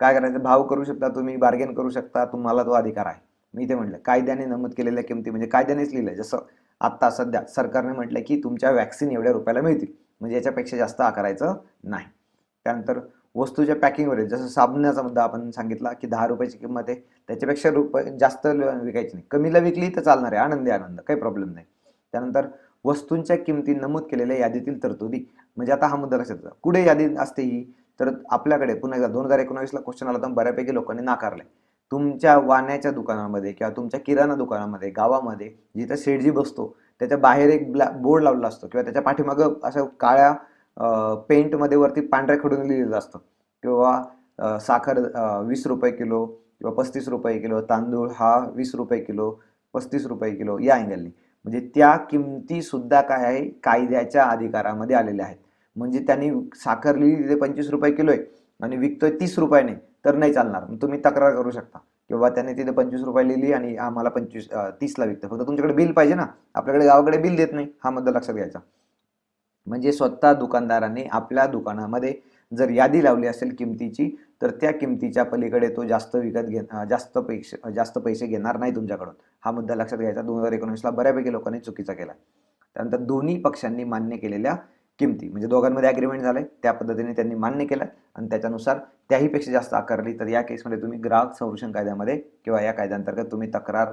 काय करायचं, भाव करू शकता, तुम्ही बार्गेन करू शकता, तुम्हाला तो अधिकार आहे. मी ते म्हटलं कायद्याने नमूद केलेल्या किमती, म्हणजे कायद्यानेच लिहिलंय. जसं आता सध्या सरकारने म्हटलं की तुमच्या वॅक्सिन एवढ्या रुपयाला मिळतील, म्हणजे याच्यापेक्षा जास्त आकारायचं नाही. त्यानंतर वस्तूच्या पॅकिंगवर, जसं साबणाचा मुद्दा आपण सांगितला की 10 रुपयाची किंमत आहे, त्याच्यापेक्षा जास्त विकायची नाही, कमीला विकली तर चालणार आहे, आनंदी आनंद, काही प्रॉब्लेम नाही. त्यानंतर वस्तूंच्या किमती नमूद केलेल्या यादीतील तरतुदी, म्हणजे आता हा मुद्दा लक्षात ठेवा. कुठे यादी असते ही, तर आपल्याकडे पुन्हा एकदा 2019ला क्वेश्चन आला तर बऱ्यापैकी लोकांनी नाकारले. तुमच्या वाण्याच्या दुकानामध्ये किंवा तुमच्या किराणा दुकानामध्ये, गावामध्ये जिथे शेडजी बसतो त्याच्या बाहेर एक बोर्ड लावलेला असतो किंवा त्याच्या पाठीमागं असं काळ्या पेंटमध्ये वरती पांढऱ्या खडून लिहिलेलं असतं, किंवा साखर 20 रुपये किलो किंवा 35 रुपये किलो, तांदूळ हा 20 रुपये किलो, 35 रुपये किलो या अँगलनी. म्हणजे त्या किमती सुद्धा काय आहे, कायद्याच्या अधिकारामध्ये आलेल्या आहेत. म्हणजे त्यांनी साखर लिहिली तिथे 25 रुपये किलो आहे आणि विकतोय 30 रुपयाने, तर नाही चालणार. तुम्ही तक्रार करू शकता किंवा त्याने तिथे 25 रुपये लिहिली आणि आम्हाला 30ला विकतं. फक्त तुमच्याकडे बिल पाहिजे ना, आपल्याकडे गावाकडे बिल देत नाही, हा मुद्दा लक्षात घ्यायचा. म्हणजे स्वतः दुकानदाराने आपल्या दुकानामध्ये जर यादी लावली असेल किमतीची, तर त्या किमतीच्या पलीकडे तो जास्त पैसे घेणार नाही तुमच्याकडून, हा मुद्दा लक्षात घ्यायचा. 2019ला बऱ्यापैकी लोकांनी चुकीचा केला. त्यानंतर दोन्ही पक्षांनी मान्य केलेल्या किमती, म्हणजे दोघांमध्ये अग्रीमेंट झालंय, त्या पद्धतीने त्यांनी मान्य केलं आणि त्याच्यानुसार त्याहीपेक्षा जास्त आकारली, तर या केसमध्ये तुम्ही ग्राहक संरक्षण कायद्यामध्ये किंवा या कायद्याअंतर्गत तुम्ही तक्रार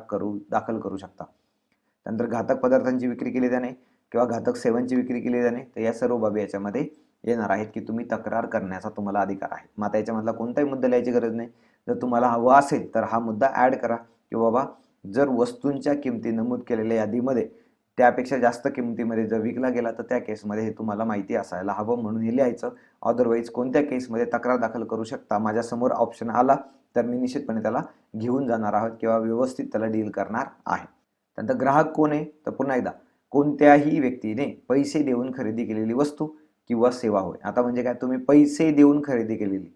दाखल करू शकता. त्यानंतर घातक पदार्थांची विक्री केली जाणे किंवा घातक सेवांची विक्री केली जाणे, तर या सर्व बाबी याच्यामध्ये येणार आहेत की तुम्ही तक्रार करण्याचा तुम्हाला अधिकार आहे. मग आता याच्यामधला कोणताही मुद्दा लिहायची गरज नाही. जर तुम्हाला हवा असेल तर हा मुद्दा ऍड करा की बाबा जर वस्तूंच्या किमती नमूद केलेल्या यादीमध्ये त्यापेक्षा जास्त किमतीमध्ये जर विकला गेला तर त्या केसमध्ये हे तुम्हाला माहिती असायला हवं, म्हणून हे लिहायचं. अदरवाईज कोणत्या केसमध्ये तक्रार दाखल करू शकता, माझ्यासमोर ऑप्शन आला तर मी निश्चितपणे त्याला घेऊन जाणार आहोत किंवा व्यवस्थित त्याला डील करणार आहे. त्यानंतर ग्राहक कोण आहे, तर पुन्हा एकदा कोणत्याही व्यक्तीने पैसे देऊन खरेदी केलेली वस्तू किंवा सेवा होय. आता म्हणजे काय, तुम्ही पैसे देऊन खरेदी केलेली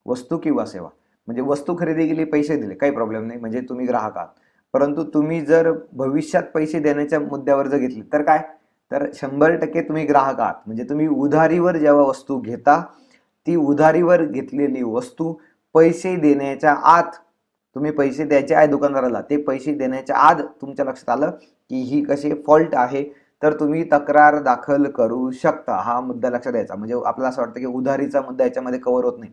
वस्तू किंवा सेवा, म्हणजे वस्तू खरेदी केली, पैसे दिले, काही प्रॉब्लेम नाही, म्हणजे तुम्ही ग्राहक आहात. परंतु तुम्ही जर भविष्यात पैसे देण्याच्या मुद्द्यावर जर घेतली तर काय, तर 100% तुम्ही ग्राहक आहात. म्हणजे तुम्ही उधारीवर जेव्हा वस्तू घेता, ती उधारीवर घेतलेली वस्तू पैसे देण्याच्या आत, तुम्ही पैसे द्यायचे आहे दुकानदाराला, ते पैसे देण्याच्या आत तुमच्या लक्षात आलं की ही कशी फॉल्ट आहे, तर तुम्ही तक्रार दाखल करू शकता. हा मुद्दा लक्षात द्यायचा. म्हणजे आपल्याला असं वाटतं की उधारीचा मुद्दा याच्यामध्ये कव्हर होत नाही,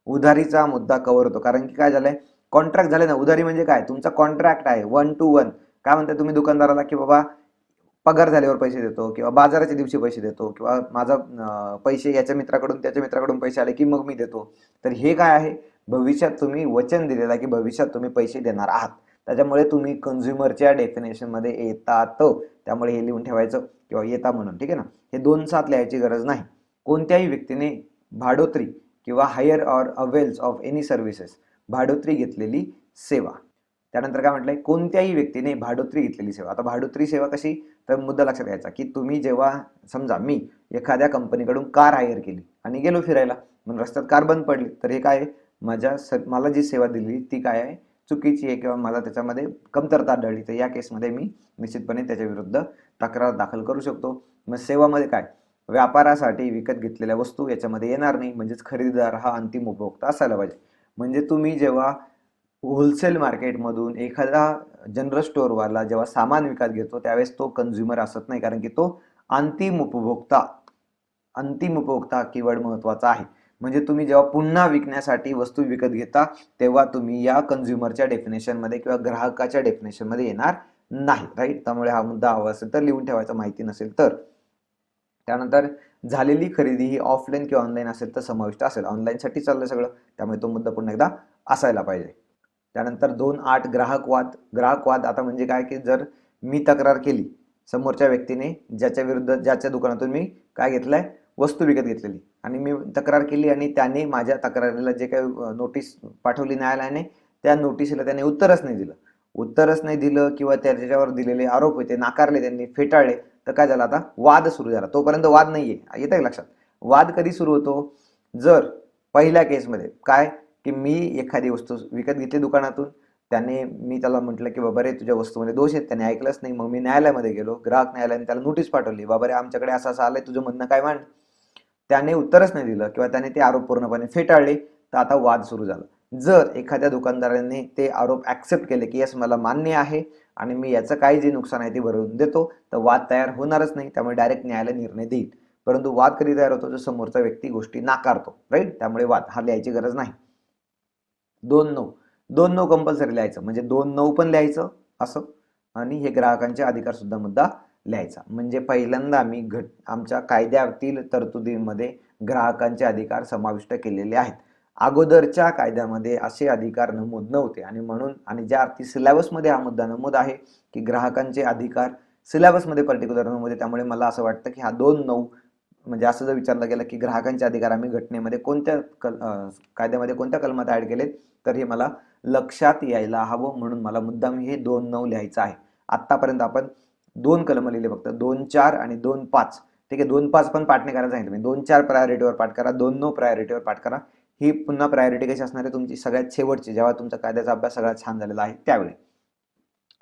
उधारीचा मुद्दा कव्हर होतो. कारण की काय झालंय, कॉन्ट्रॅक्ट झाले ना. उधारी म्हणजे काय, तुमचा कॉन्ट्रॅक्ट आहे 1 to 1. काय म्हणताय तुम्ही दुकानदाराला की बाबा पगार झाल्यावर पैसे देतो किंवा बाजाराच्या दिवशी पैसे देतो किंवा माझा पैसे याच्या मित्राकडून त्याच्या मित्राकडून पैसे आले की मग मी देतो. तर हे काय आहे, भविष्यात तुम्ही वचन दिलेलं आहे की भविष्यात तुम्ही पैसे देणार आहात. त्याच्यामुळे तुम्ही कन्झ्युमरच्या डेफिनेशन मध्ये येतात, त्यामुळे हे लिहून ठेवायचं किंवा येता म्हणून, ठीक आहे ना. हे 2 सात लिहायची गरज नाही. कोणत्याही व्यक्तीने भाडोत्री किंवा hire or avails of any services, भाडोत्री घेतलेली सेवा. त्यानंतर काय म्हटलंय, कोणत्याही व्यक्तीने भाडोत्री घेतलेली सेवा. आता भाडोत्री सेवा कशी, तर मुद्दा लक्षात घ्यायचा की तुम्ही जेव्हा समजा मी एखाद्या कंपनीकडून कार हायर केली आणि गेलो फिरायला, म्हणून रस्त्यात कार बंद पडली, तर हे काय, मला जी सेवा दिली ती काय आहे, चुकीची आहे किंवा मला त्याच्यामध्ये कमतरता आढळली, तर या केसमध्ये मी निश्चितपणे त्याच्या विरुद्ध तक्रार दाखल करू शकतो. मग सेवामध्ये काय, व्यापारासाठी विकत घेतलेल्या वस्तू याच्यामध्ये येणार नाही, म्हणजेच खरेदीदार हा अंतिम उपभोक्ता असायला पाहिजे. म्हणजे तुम्ही जेव्हा होलसेल मार्केटमधून एखादा जनरल स्टोअरवाला जेव्हा सामान विकत घेतो त्यावेळेस तो कन्झ्युमर असत नाही, कारण की तो अंतिम उपभोक्ता कीवर्ड महत्वाचा आहे. म्हणजे तुम्ही जेव्हा पुन्हा विकण्यासाठी वस्तू विकत घेता तेव्हा तुम्ही या कन्झ्युमरच्या डेफिनेशन मध्ये किंवा ग्राहकाच्या डेफिनेशन मध्ये येणार नाही, राईट. त्यामुळे हा मुद्दा हवा असेल तर लिहून ठेवायचा, माहिती नसेल तर. त्यानंतर झालेली खरेदी ही ऑफलाईन किंवा ऑनलाईन असेल तर समाविष्ट असेल. ऑनलाईनसाठी चाललं सगळं, त्यामुळे तो मुद्दा पुन्हा एकदा असायला पाहिजे. त्यानंतर 2.8 ग्राहकवाद. आता म्हणजे काय की जर मी तक्रार केली, समोरच्या व्यक्तीने ज्याच्या दुकानातून मी काय घेतलंय, वस्तू विकत घेतलेली, आणि मी तक्रार केली आणि त्याने माझ्या तक्रारीला जे काही नोटीस पाठवली न्यायालयाने, त्या नोटीसला त्याने उत्तरच नाही दिलं किंवा त्याच्यावर दिलेले आरोप होते नाकारले, त्यांनी फेटाळले, तर काय झालं, आता वाद सुरू झाला. तोपर्यंत वाद नाहीये, येत आहे लक्षात. वाद कधी सुरू होतो, जर पहिल्या केसमध्ये काय की मी एखादी वस्तू विकत घेतली दुकानातून, मी त्याला म्हटलं की बाबा रे तुझ्या वस्तूमध्ये दोष आहेत, त्याने ऐकलंच नाही. मग मी न्यायालयामध्ये गेलो, ग्राहक न्यायालयाने त्याला नोटीस पाठवली, बाबा रे आमच्याकडे असं असं आलंय, तुझं म्हणणं काय मांड. त्याने उत्तरच नाही दिलं किंवा त्याने ते आरोप पूर्णपणे फेटाळले, तर आता वाद सुरू झाला. जर एखाद्या दुकानदाराने ते आरोप ऍक्सेप्ट केले की यस मला मान्य आहे आणि मी याचं काय जे नुकसान आहे ते भरून देतो, तर वाद तयार होणारच नाही. त्यामुळे डायरेक्ट न्यायालय निर्णय देईल. परंतु वाद कधी तयार होतो, जर समोरचा व्यक्ती गोष्टी नाकारतो, राईट. त्यामुळे वाद हा लिहायची गरज नाही. 2-9 2-9 कंपल्सरी लिहायचं, म्हणजे 2-9 पण लिहायचं असं. आणि हे ग्राहकांचे अधिकार सुद्धा मुद्दा लिहायचा. म्हणजे पहिल्यांदा आम्ही आमच्या कायद्यातील तरतुदीमध्ये ग्राहकांचे अधिकार समाविष्ट केलेले आहेत. अगोदरच्या कायद्यामध्ये असे अधिकार नमूद नव्हते आणि म्हणून आणि ज्या अर्थी सिलेबसमध्ये हा मुद्दा नमूद आहे की ग्राहकांचे अधिकार सिलेबसमध्ये पर्टिक्युलर नमूद आहे, त्यामुळे मला असं वाटतं की हा 2-9 म्हणजे असं जर विचारलं गेलं की ग्राहकांचे अधिकार आम्ही घटनेमध्ये कायद्यामध्ये कोणत्या कलमात ऍड केलेत, तर हे मला लक्षात यायला हवं, म्हणून मला मुद्दाम हे 2-9 लिहायचं आहे. आतापर्यंत आपण 2 कलम लिहिले फक्त, 2-4 आणि 2-5. ठीक आहे, 2-5 पण पाठ नाही करायला सांगितलं मी. 2-4 प्रायोरिटीवर पाठ करा, 2-9 प्रायोरिटीवर पाठ करा. ही पुन्हा प्रायोरिटी कशी असणार आहे तुमची सगळ्यात शेवटची, जेव्हा तुमचा कायद्याचा अभ्यास सगळ्यात छान झालेला आहे त्यावेळी.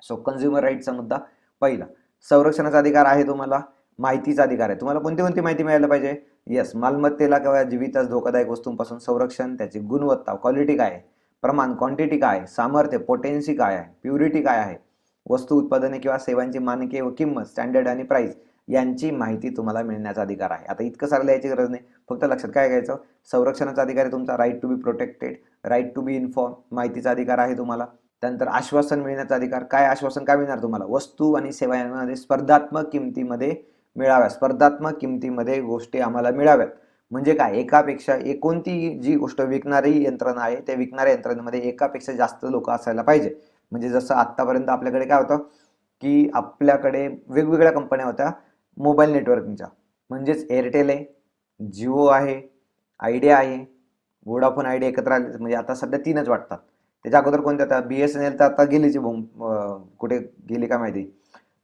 सो कन्झ्युमर राईटचा मुद्दा पहिला. संरक्षणाचा अधिकार आहे तुम्हाला, माहितीचा अधिकार आहे. तुम्हाला कोणती कोणती माहिती मिळायला पाहिजे? येस, मालमत्तेला किंवा जीवितास धोकादायक वस्तूंपासून संरक्षण, त्याची गुणवत्ता क्वालिटी काय आहे, प्रमाण क्वांटिटी काय आहे, सामर्थ्य पोटेन्सी काय आहे, प्युरिटी काय आहे, वस्तू उत्पादने किंवा सेवांची मानके व किंमत स्टँडर्ड आणि प्राइस यांची माहिती तुम्हाला मिळण्याचा अधिकार आहे. आता इतकं सारं लिहायची गरज नाही, फक्त लक्षात काय घ्यायचं, संरक्षणाचा अधिकार आहे तुमचा, right to be protected, right to be inform. माहितीचा अधिकार आहे तुम्हाला. त्यानंतर आश्वासन मिळण्याचा अधिकार. काय आश्वासन काय मिळणार तुम्हाला? वस्तू आणि सेवांमध्ये स्पर्धात्मक किमतीमध्ये मिळाव्या, स्पर्धात्मक किमतीमध्ये गोष्टी आम्हाला मिळाव्यात. म्हणजे काय, एकापेक्षा कोणती जी गोष्ट विकणारी यंत्रणा आहे त्या विकणाऱ्या यंत्रणेमध्ये एकापेक्षा जास्त लोक असायला पाहिजे. म्हणजे जसं आतापर्यंत आपल्याकडे काय होतं की आपल्याकडे वेगवेगळ्या कंपन्या होत्या मोबाईल नेटवर्किंगच्या, म्हणजेच एअरटेल आहे, जिओ आहे, आयडिया आहे, वोडाफोन आयडिया एकत्र आले, म्हणजे आता सध्या 3च वाटतात. त्याच्या अगोदर कोणत्या होत्या? BSNL तर आता गेलीची कुठे गेली काय माहिती.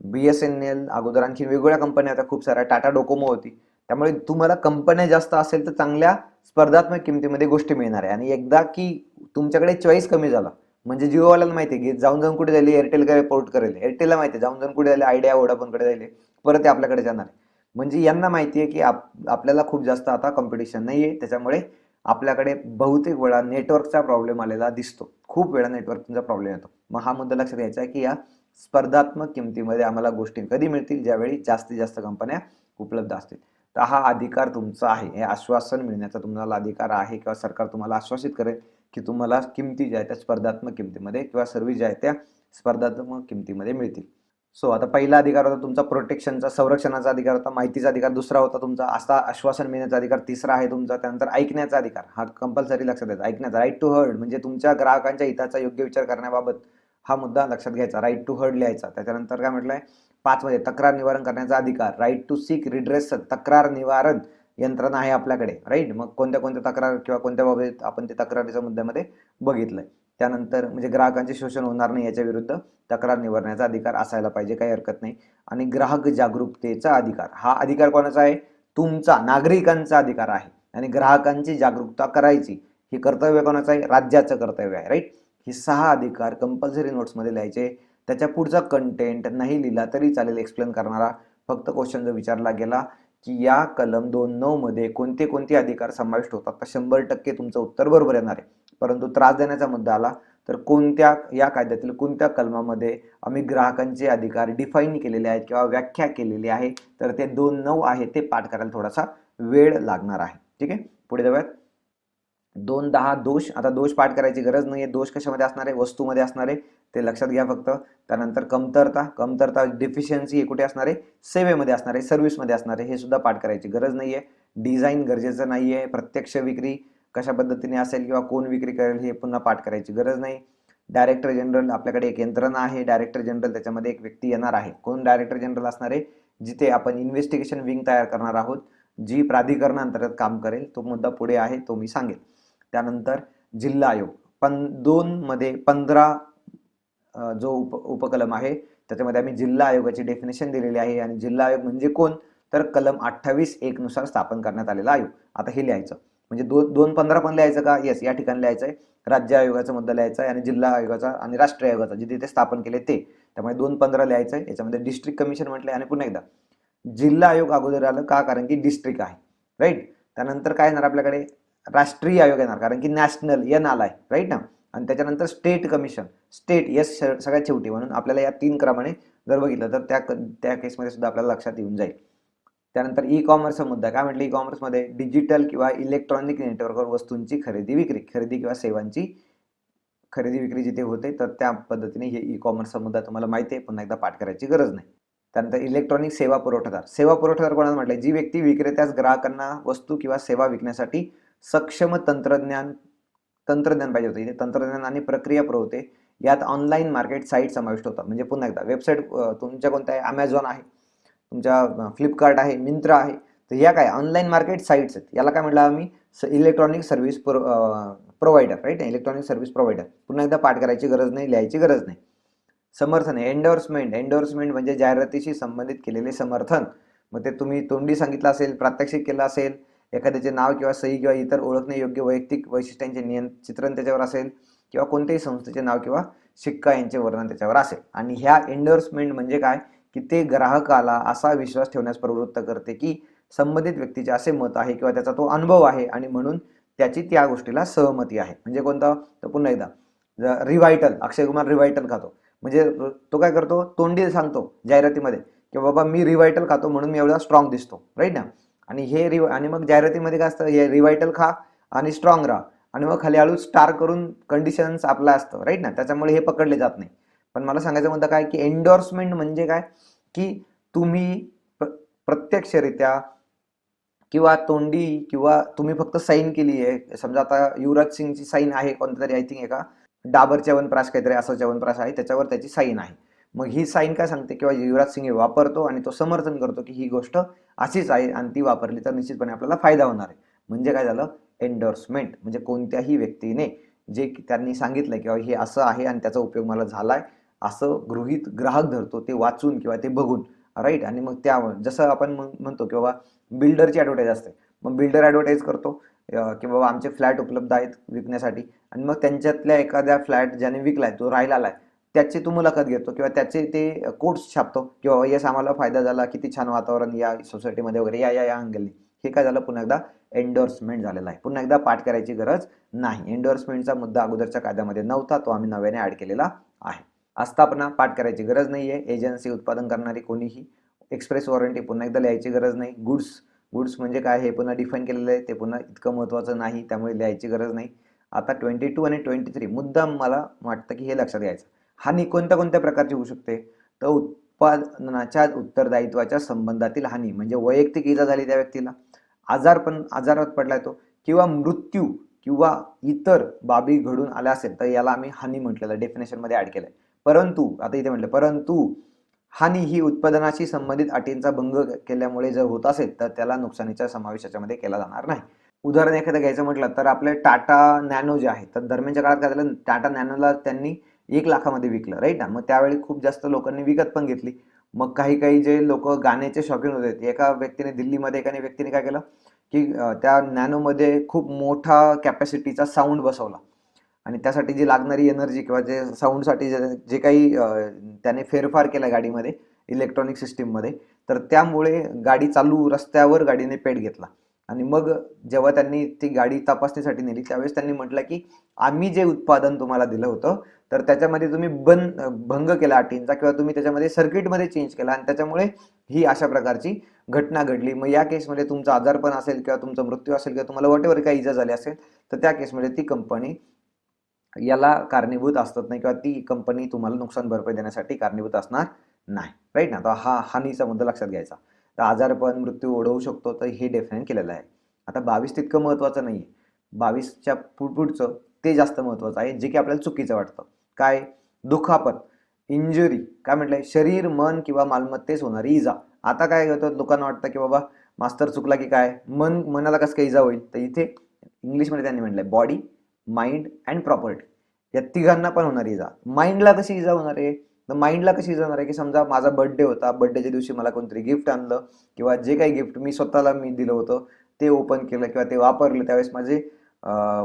BSNL अगोदर आणखी वेगवेगळ्या कंपन्या होत्या खूप साऱ्या, टाटा डोकोमो होती. त्यामुळे तुम्हाला कंपन्या जास्त असेल तर चांगल्या स्पर्धात्मक किमतीमध्ये गोष्टी मिळणार आहे. आणि एकदा की तुमच्याकडे चॉईस कमी झाला म्हणजे जिओवाल्याला माहिती आहे की जाऊन जाऊन कुठे जाईल, एअरटेलकडे पोर्ट करेल, एअरटेलला माहिती आहे जाऊन जाऊन कुठे जाईल, आयडिया वोडाफोनकडे जाईल, परत ते आपल्याकडे जाणार आहे. म्हणजे यांना माहिती आहे की आपल्याला खूप जास्त आता कॉम्पिटिशन नाही आहे, त्याच्यामुळे आपल्याकडे बहुतेक वेळा नेटवर्कचा प्रॉब्लेम आलेला दिसतो, खूप वेळा नेटवर्कचा प्रॉब्लेम येतो. मग हा मुद्दा लक्षात घ्यायचा आहे की या स्पर्धात्मक किमतीमध्ये आम्हाला गोष्टी कधी मिळतील, ज्यावेळी जास्तीत जास्त कंपन्या उपलब्ध असतील. तर हा अधिकार तुमचा आहे, हे आश्वासन मिळण्याचा तुम्हाला अधिकार आहे किंवा सरकार तुम्हाला आश्वासित करेल की तुम्हाला किमती ज्या आहेत त्या स्पर्धात्मक किमतीमध्ये किंवा सर्व्हिस ज्या आहेत त्या स्पर्धात्मक किमतीमध्ये मिळतील. सो आता पहिला अधिकार होता तुमचा प्रोटेक्शनचा, संरक्षणाचा अधिकार होता, माहितीचा अधिकार दुसरा होता तुमचा, आता आश्वासन मिळण्याचा अधिकार तिसरा आहे तुमचा. त्यानंतर ऐकण्याचा अधिकार, हा कंपल्सरी लक्षात घ्यायचा. ऐकण्याचा, राईट टू हर्ड, म्हणजे तुमच्या ग्राहकांच्या हिताचा योग्य विचार करण्याबाबत हा मुद्दा लक्षात घ्यायचा, राईट टू हर्ड लिहायचा. त्याच्यानंतर काय म्हटलंय 5 मध्ये, तक्रार निवारण करण्याचा अधिकार, राईट टू सीक रिड्रेसल, तक्रार निवारण यंत्रणा आहे आपल्याकडे, राईट. मग कोणत्या कोणत्या तक्रार किंवा कोणत्या बाबतीत आपण ते तक्रारीच्या मुद्द्यामध्ये बघितलंय. त्यानंतर म्हणजे ग्राहकांचे शोषण होणार नाही याच्या विरुद्ध तक्रार निवारण्याचा अधिकार असायला पाहिजे, काही हरकत नाही. आणि ग्राहक जागरूकतेचा अधिकार, हा अधिकार कोणाचा आहे? तुमचा, नागरिकांचा अधिकार आहे. आणि ग्राहकांची जागरूकता करायची हे कर्तव्य कोणाचं आहे? राज्याचं कर्तव्य आहे, राईट. ही 6 अधिकार कंपल्सरी नोट्समध्ये लिहायचे. त्याच्या पुढचा कंटेंट नाही लिहिला तरी चालेल एक्सप्लेन करणारा, फक्त क्वेश्चन जर विचारला गेला की या कलम 2-9 मध्ये कोणते कोणते अधिकार समाविष्ट होतात, तर 100% तुमचं उत्तर बरोबर येणार आहे. परंतु त्रास देण्याचा मुद्दा आला तर कोणत्या या कायद्यातील कोणत्या कलमामध्ये आम्ही ग्राहकांचे अधिकार डिफाईन केलेले आहेत किंवा व्याख्या केलेली आहे, तर ते 2-9 आहे ते पाठ करायला थोडासा वेळ लागणार आहे. ठीक आहे, पुढे जाऊयात. 2-10 दोष. आता दोष पाठ करायची गरज नाहीये, दोष कशामध्ये असणार आहे? वस्तूमध्ये असणार आहे, ते लक्षात घ्या फक्त. त्यानंतर कमतरता डिफिशियन्सी हे कुठे असणार आहे? सेवेमध्ये असणार आहे, सर्व्हिसमध्ये असणार आहे, हे सुद्धा पाठ करायची गरज नाहीये. डिझाईन गरजेचं नाहीये. प्रत्यक्ष विक्री कशा पद्धतीने असेल किंवा कोण विक्री करेल हे पुन्हा पाठ करायची गरज नाही. डायरेक्टर जनरल, आपल्याकडे एक यंत्रणा आहे डायरेक्टर जनरल, त्याच्यामध्ये एक व्यक्ती येणार आहे. कोण डायरेक्टर जनरल असणार आहे? जिथे आपण इन्व्हेस्टिगेशन विंग तयार करणार आहोत, जी प्राधिकरणाअंतर्गत काम करेल, तो मुद्दा पुढे आहे, तो मी सांगेन. त्यानंतर जिल्हा आयोग, 2 मध्ये 15 जो उपकलम आहे त्याच्यामध्ये आम्ही जिल्हा आयोगाची डेफिनेशन दिलेली आहे. आणि जिल्हा आयोग म्हणजे कोण? तर कलम 28(1) नुसार स्थापन करण्यात आलेला आयोग. आता हे लिहायचं. म्हणजे 215 पण लिहायचं का? येस, या ठिकाणी लिहायचं आहे. राज्य आयोगाचा मुद्दा लिहायचा आहे आणि जिल्हा आयोगाचा आणि राष्ट्रीय आयोगाचा जे तिथे स्थापन केले ते. त्यामुळे 215 लिहायचं आहे. याच्यामध्ये डिस्ट्रिक्ट कमिशन म्हटले आणि पुन्हा एकदा जिल्हा आयोग अगोदर आलं का? कारण की डिस्ट्रिक्ट आहे, राईट. त्यानंतर काय येणार आपल्याकडे? राष्ट्रीय आयोग येणार, कारण की नॅशनल एन आलाय, राईट ना. आणि त्याच्यानंतर स्टेट कमिशन, स्टेट येस सगळ्यात शेवटी. म्हणून आपल्याला या 3 क्रमाने जर बघितलं तर त्या केसमध्ये सुद्धा आपल्याला लक्षात येऊन जाईल. त्यानंतर ई कॉमर्सचा मुद्दा. काय म्हटलं? ई कॉमर्समध्ये डिजिटल किंवा इलेक्ट्रॉनिक नेटवर्कवर वस्तूंची खरेदी विक्री, खरेदी किंवा सेवांची खरेदी विक्री जिथे होते तर त्या पद्धतीने हे ई कॉमर्सचा मुद्दा तुम्हाला माहिती आहे, पुन्हा एकदा पाठ करायची गरज नाही. त्यानंतर इलेक्ट्रॉनिक सेवा पुरवठादार. सेवा पुरवठादार कोणाला म्हटलंय? जी व्यक्ती विक्रेत्यास ग्राहकांना वस्तू किंवा सेवा विकण्यासाठी सक्षम तंत्रज्ञान पाहिजे होते. इथे तंत्रज्ञान आणि प्रक्रिया पुरवते. यात ऑनलाईन मार्केट साईट समाविष्ट होतात. म्हणजे पुन्हा एकदा वेबसाईट तुमच्या कोणत्या आहे? अमेझॉन आहे, तुमच्या फ्लिपकार्ट आहे, मिंत्रा आहे. तर या काय? ऑनलाईन मार्केट साईट्स आहेत. याला काय म्हटलं आम्ही? Electronic service provider, right. Electronic service provider. पुन्हा एकदा पाठ करायची गरज नाही, लिहायची गरज नाही. समर्थन आहे. एंडोर्समेंट म्हणजे जाहिरातीशी संबंधित केलेले समर्थन. मग ते तुम्ही तोंडी सांगितलं असेल, प्रात्यक्षिक केलं असेल, एखाद्याचे नाव किंवा सही किंवा इतर ओळखणे योग्य वैयक्तिक वैशिष्ट्यांचे चित्रण त्याच्यावर असेल, किंवा कोणत्याही संस्थेचे नाव किंवा शिक्का यांचे वर्णन त्याच्यावर असेल. आणि ह्या एंडोर्समेंट म्हणजे काय? की ते ग्राहकाला असा विश्वास ठेवण्यास प्रवृत्त करते की संबंधित व्यक्तीचे असे मत आहे किंवा त्याचा तो अनुभव आहे आणि म्हणून त्याची त्या गोष्टीला सहमती आहे. म्हणजे कोणता? तर पुन्हा एकदा रिवायटल, अक्षय कुमार रिवायटल खातो. म्हणजे तो काय करतो? तोंडी सांगतो जाहिरातीमध्ये की बाबा मी रिवायटल खातो म्हणून मी एवढा स्ट्रॉंग दिसतो, राईट ना. आणि मग जाहिरातीमध्ये काय असतं? हे रिवायटल खा आणि स्ट्रॉंग राहा, आणि मग खाली हळू स्टार करून कंडिशन्स आपला असतं, राईट ना. त्याच्यामुळे हे पकडले जात नाही. पण मला सांगायचं मुद्दा काय? की एंडोर्समेंट म्हणजे काय? की तुम्ही प्रत्यक्षरित्या किंवा तोंडी किंवा तुम्ही फक्त साईन केली आहे. समजा आता युवराज सिंगची साईन आहे कोणत्या तरी, आय थिंक एका डाबर च्यवनप्राश काहीतरी असं च्यवनप्राश आहे, त्याच्यावर त्याची साईन आहे. मग ही साईन काय सांगते? किंवा युवराज सिंग हे वापरतो आणि तो समर्थन करतो की ही गोष्ट अशीच आहे आणि ती वापरली तर निश्चितपणे आपल्याला फायदा होणार आहे. म्हणजे काय झालं? एंडोर्समेंट. म्हणजे कोणत्याही व्यक्तीने जे त्यांनी सांगितलं किंवा हे असं आहे आणि त्याचा उपयोग मला झालाय असं गृहीत ग्राहक धरतो, ते वाचून किंवा ते बघून, राईट. आणि मग त्या जसं आपण म्हणतो की बाबा बिल्डरची ॲडव्हर्टाईज असते, मग बिल्डर ॲडव्हर्टाईज करतो की बाबा आमचे फ्लॅट उपलब्ध आहेत विकण्यासाठी, आणि मग त्यांच्यातल्या एखाद्या फ्लॅट ज्याने विकलाय, तो राहिला आहे, त्याची तो मुलाखत घेतो किंवा त्याचे ते कोट्स छापतो किंवा यस आम्हाला फायदा झाला, किती छान वातावरण या सोसायटीमध्ये वगैरे, या अंगलनी. हे काय झालं? पुन्हा एकदा एंडोर्समेंट झालेला आहे. पुन्हा एकदा पाठ करायची गरज नाही. एंडोर्समेंटचा मुद्दा अगोदरच्या कायद्यामध्ये नव्हता, तो आम्ही नव्याने ऍड केलेला आहे. आस्थापना पाठ करायची गरज नाहीये. एजन्सी, उत्पादन करणारी कोणीही. एक्सप्रेस वॉरंटी पुन्हा एकदा लिहायची गरज नाही. गुड्स म्हणजे काय हे पुन्हा डिफाईन केलेलं आहे, ते पुन्हा इतकं महत्त्वाचं नाही, त्यामुळे लिहायची गरज नाही. आता 22 आणि 23 मुद्दा मला वाटतं की हे लक्षात घ्यायचं. हानी कोणत्या कोणत्या प्रकारची होऊ शकते? तर उत्पादनाच्या उत्तरदायित्वाच्या संबंधातील हानी म्हणजे वैयक्तिक इजा झाली त्या व्यक्तीला, आजारात पडलाय तो, किंवा मृत्यू किंवा इतर बाबी घडून आल्या असेल तर याला आम्ही हानी म्हटलेलं डेफिनेशन मध्ये ऍड केलंय. परंतु आता इथे म्हटलं परंतु हानी ही उत्पादनाशी संबंधित अटींचा भंग केल्यामुळे जर होत असेल तर त्याला नुकसानीच्या समावेशामध्ये केला जाणार नाही. उदाहरण एखादं घ्यायचं म्हटलं तर आपले टाटा नॅनो जे आहे, तर दरम्यानच्या काळात काय झालं? टाटा नॅनोला त्यांनी 1 लाखामध्ये विकलं, राईट ना. मग त्यावेळी खूप जास्त लोकांनी विकत पण घेतली. मग काही जे लोक गाण्याचे शौकीन होते, एका व्यक्तीने दिल्लीमध्ये एका व्यक्तीने काय केलं की त्या नॅनोमध्ये खूप मोठा कॅपॅसिटीचा साऊंड बसवला आणि त्यासाठी जी लागणारी एनर्जी किंवा जे साऊंडसाठी जे काही त्याने फेरफार केला गाडीमध्ये, इलेक्ट्रॉनिक सिस्टीममध्ये, तर त्यामुळे गाडी चालू रस्त्यावर गाडीने पेट घेतला. आणि मग जेव्हा त्यांनी ती गाडी तपासणीसाठी नेली त्यावेळेस त्यांनी म्हटलं की आम्ही जे उत्पादन तुम्हाला दिलं होतं तर त्याच्यामध्ये तुम्ही भंग केला अटींचा किंवा तुम्ही त्याच्यामध्ये सर्किटमध्ये चेंज केला आणि त्याच्यामुळे ही अशा प्रकारची घटना घडली. मग या केसमध्ये तुमचा आजारपण असेल किंवा तुमचा मृत्यू असेल किंवा तुम्हाला व्हॉटएव्हर काही इजा झाली असेल तर त्या केसमध्ये ती कंपनी याला कारणीभूत असतात नाही किंवा ती कंपनी तुम्हाला नुकसान भरपाई देण्यासाठी कारणीभूत असणार नाही, राईट ना. तर हा हानीचा मुद्दा लक्षात घ्यायचा. तर आजारपण, मृत्यू ओढवू शकतो, तर हे डेफिनेट केलेलं आहे. आता 22 तितकं महत्वाचं नाहीये. 22च्या पुढचं ते जास्त महत्वाचं आहे, जे की आपल्याला चुकीचं वाटतं. काय? दुखापत, इंजुरी. काय म्हटलंय? शरीर, मन किंवा मालमत्तेस होणारी इजा. आता काय होतं? लोकांना वाटतं की बाबा मास्तर चुकला की काय मनाला कसं काही इजा होईल, तर इथे इंग्लिशमध्ये त्यांनी म्हटलंय बॉडी, माइंड अँड प्रॉपर्टी, या तिघांना पण होणार इजा. माइंडला कशी इजा होणार आहे? तर माइंडला कशी इजा होणार आहे की समजा माझा बर्थडे होता, बर्थडेच्या दिवशी मला कोणतरी गिफ्ट आणलं किंवा जे काही गिफ्ट मी स्वतःला दिलं होतं ते ओपन केलं किंवा ते वापरलं त्यावेळेस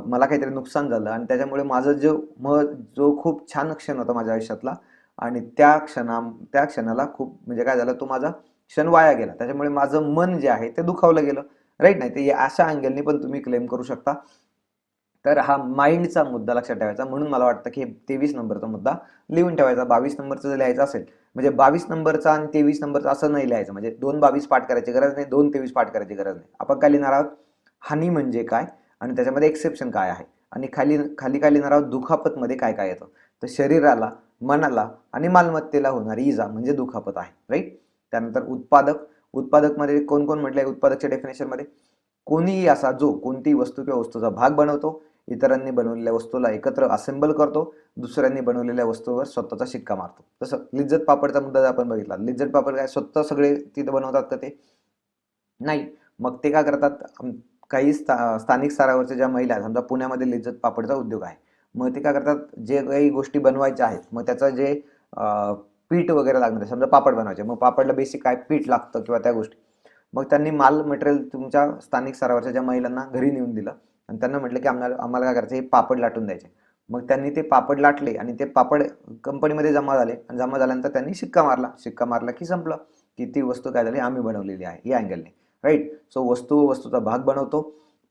मला काहीतरी नुकसान झालं आणि त्याच्यामुळे माझं जो खूप छान क्षण होता माझ्या आयुष्यातला आणि त्या क्षणाला खूप म्हणजे काय झालं, तो माझा क्षण वाया गेला. त्याच्यामुळे माझं मन जे आहे ते दुखावलं गेलं. राईट नाही? ते अशा अँगलनी पण तुम्ही क्लेम करू शकता. तर हा माइंडचा मुद्दा लक्षात ठेवायचा. म्हणून मला वाटतं की 23 नंबरचा मुद्दा लिहून ठेवायचा. 22 नंबरचं जर लिहायचं असेल म्हणजे 22 नंबरचा आणि 23 नंबरचा असं नाही लिहायचं. म्हणजे 2 22 पाठ करायची गरज नाही, 2 23 पाठ करायची गरज नाही. आपण काय लिहिणार आहोत, हानी म्हणजे काय आणि त्याच्यामध्ये एक्सेप्शन काय आहे आणि खाली खाली काय लिहिणार आहोत, दुखापतमध्ये काय काय येतं. तर शरीराला, मनाला आणि मालमत्तेला होणारी इजा म्हणजे दुखापत आहे. राईट. त्यानंतर उत्पादकमध्ये कोण कोण म्हटलंय उत्पादकच्या डेफिनेशनमध्ये, कोणीही असा जो कोणतीही वस्तू किंवा वस्तूचा भाग बनवतो, इतरांनी बनवलेल्या वस्तूला एकत्र असेंबल करतो, दुसऱ्यांनी बनवलेल्या वस्तूवर स्वतःचा शिक्का मारतो. तसं लिज्जत पापडचा मुद्दा जर आपण बघितला, लिज्जत पापड काय स्वतः सगळे तिथे बनवतात का ते? नाही. मग ते काय करतात, काही स्थानिक स्तरावरच्या ज्या महिला आहेत, समजा पुण्यामध्ये लिज्जत पापडचा उद्योग आहे, मग ते काय करतात, जे काही गोष्टी बनवायच्या आहेत मग त्याचं जे पीठ वगैरे लागणार आहे, समजा पापड बनवायचे, मग पापडला बेसिक काय पीठ लागतं किंवा त्या गोष्टी, मग त्यांनी माल मटेरियल तुमच्या स्थानिक स्तरावरच्या ज्या महिलांना घरी नेऊन दिलं आणि त्यांना म्हटलं की आम्हाला काय करायचं, हे पापड लाटून द्यायचे. मग त्यांनी ते पापड लाटले आणि ते पापड कंपनीमध्ये जमा झाले आणि जमा झाल्यानंतर त्यांनी शिक्का मारला की संपलं, की ती वस्तू काय झाली, आम्ही बनवलेली आहे या अँगलने. राईट. सो वस्तूचा भाग बनवतो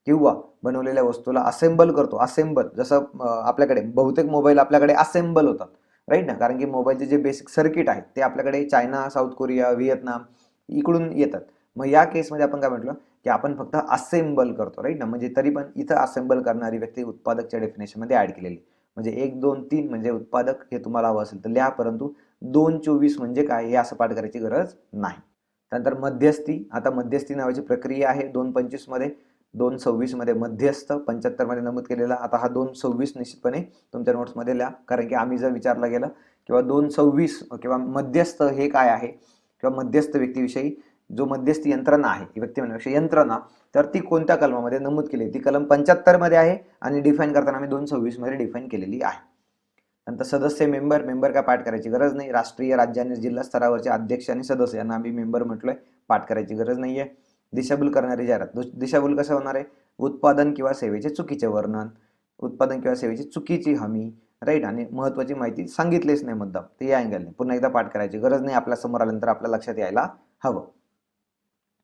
किंवा बनवलेल्या वस्तूला असेंबल करतो. असेंबल जसं आपल्याकडे बहुतेक मोबाईल आपल्याकडे असेंबल होतात. राईट ना, कारण की मोबाईलचे जे बेसिक सर्किट आहेत ते आपल्याकडे चायना, साऊथ कोरिया, व्हिएतनाम इकडून येतात. मग या केसमध्ये आपण काय म्हटलं की आपण फक्त असेंबल करतो. राईट ना, म्हणजे तरी पण इथं असेंबल करणारी व्यक्ती उत्पादकच्या डेफिनेशनमध्ये ऍड केलेली. म्हणजे 1 2 3 म्हणजे उत्पादक हे तुम्हाला हवं असेल तर लिहा, परंतु 2 24 म्हणजे काय हे असं पाठ करायची गरज नाही. त्यानंतर मध्यस्थी. आता मध्यस्थी नावाची प्रक्रिया आहे 225 मध्ये, 226 मध्ये मध्यस्थ, 75 मध्ये नमूद केलेला. आता हा 226 निश्चितपणे तुमच्या नोट्समध्ये लिहा, कारण की आम्ही जर विचारलं गेलं किंवा 226 किंवा मध्यस्थ हे काय आहे किंवा मध्यस्थ व्यक्तीविषयी जो मध्यस्थी यंत्रणा आहे, व्यक्ती म्हणण्यापेक्षा यंत्रणा, तर ती कोणत्या कलमामध्ये नमूद केली, ती कलम 75 मध्ये आहे आणि डिफाईन करताना आम्ही 226 मध्ये डिफाईन केलेली आहे. नंतर सदस्य मेंबर काय पाठ करायची गरज नाही. राष्ट्रीय, राज्य आणि जिल्हा स्तरावरचे अध्यक्ष आणि सदस्य यांना आम्ही मेंबर म्हटलोय, पाठ करायची गरज नाहीये. दिशाभूल करणारी जाहिरात. दिशाभूल कसं होणार आहे, उत्पादन किंवा सेवेचे चुकीचे वर्णन, उत्पादन किंवा सेवेची चुकीची हमी. राईट. आणि महत्वाची माहिती सांगितलीच नाही मुद्दाम, ते या अँगलने पुन्हा एकदा पाठ करायची गरज नाही. आपल्या समोर आल्यानंतर आपल्या लक्षात यायला हवं.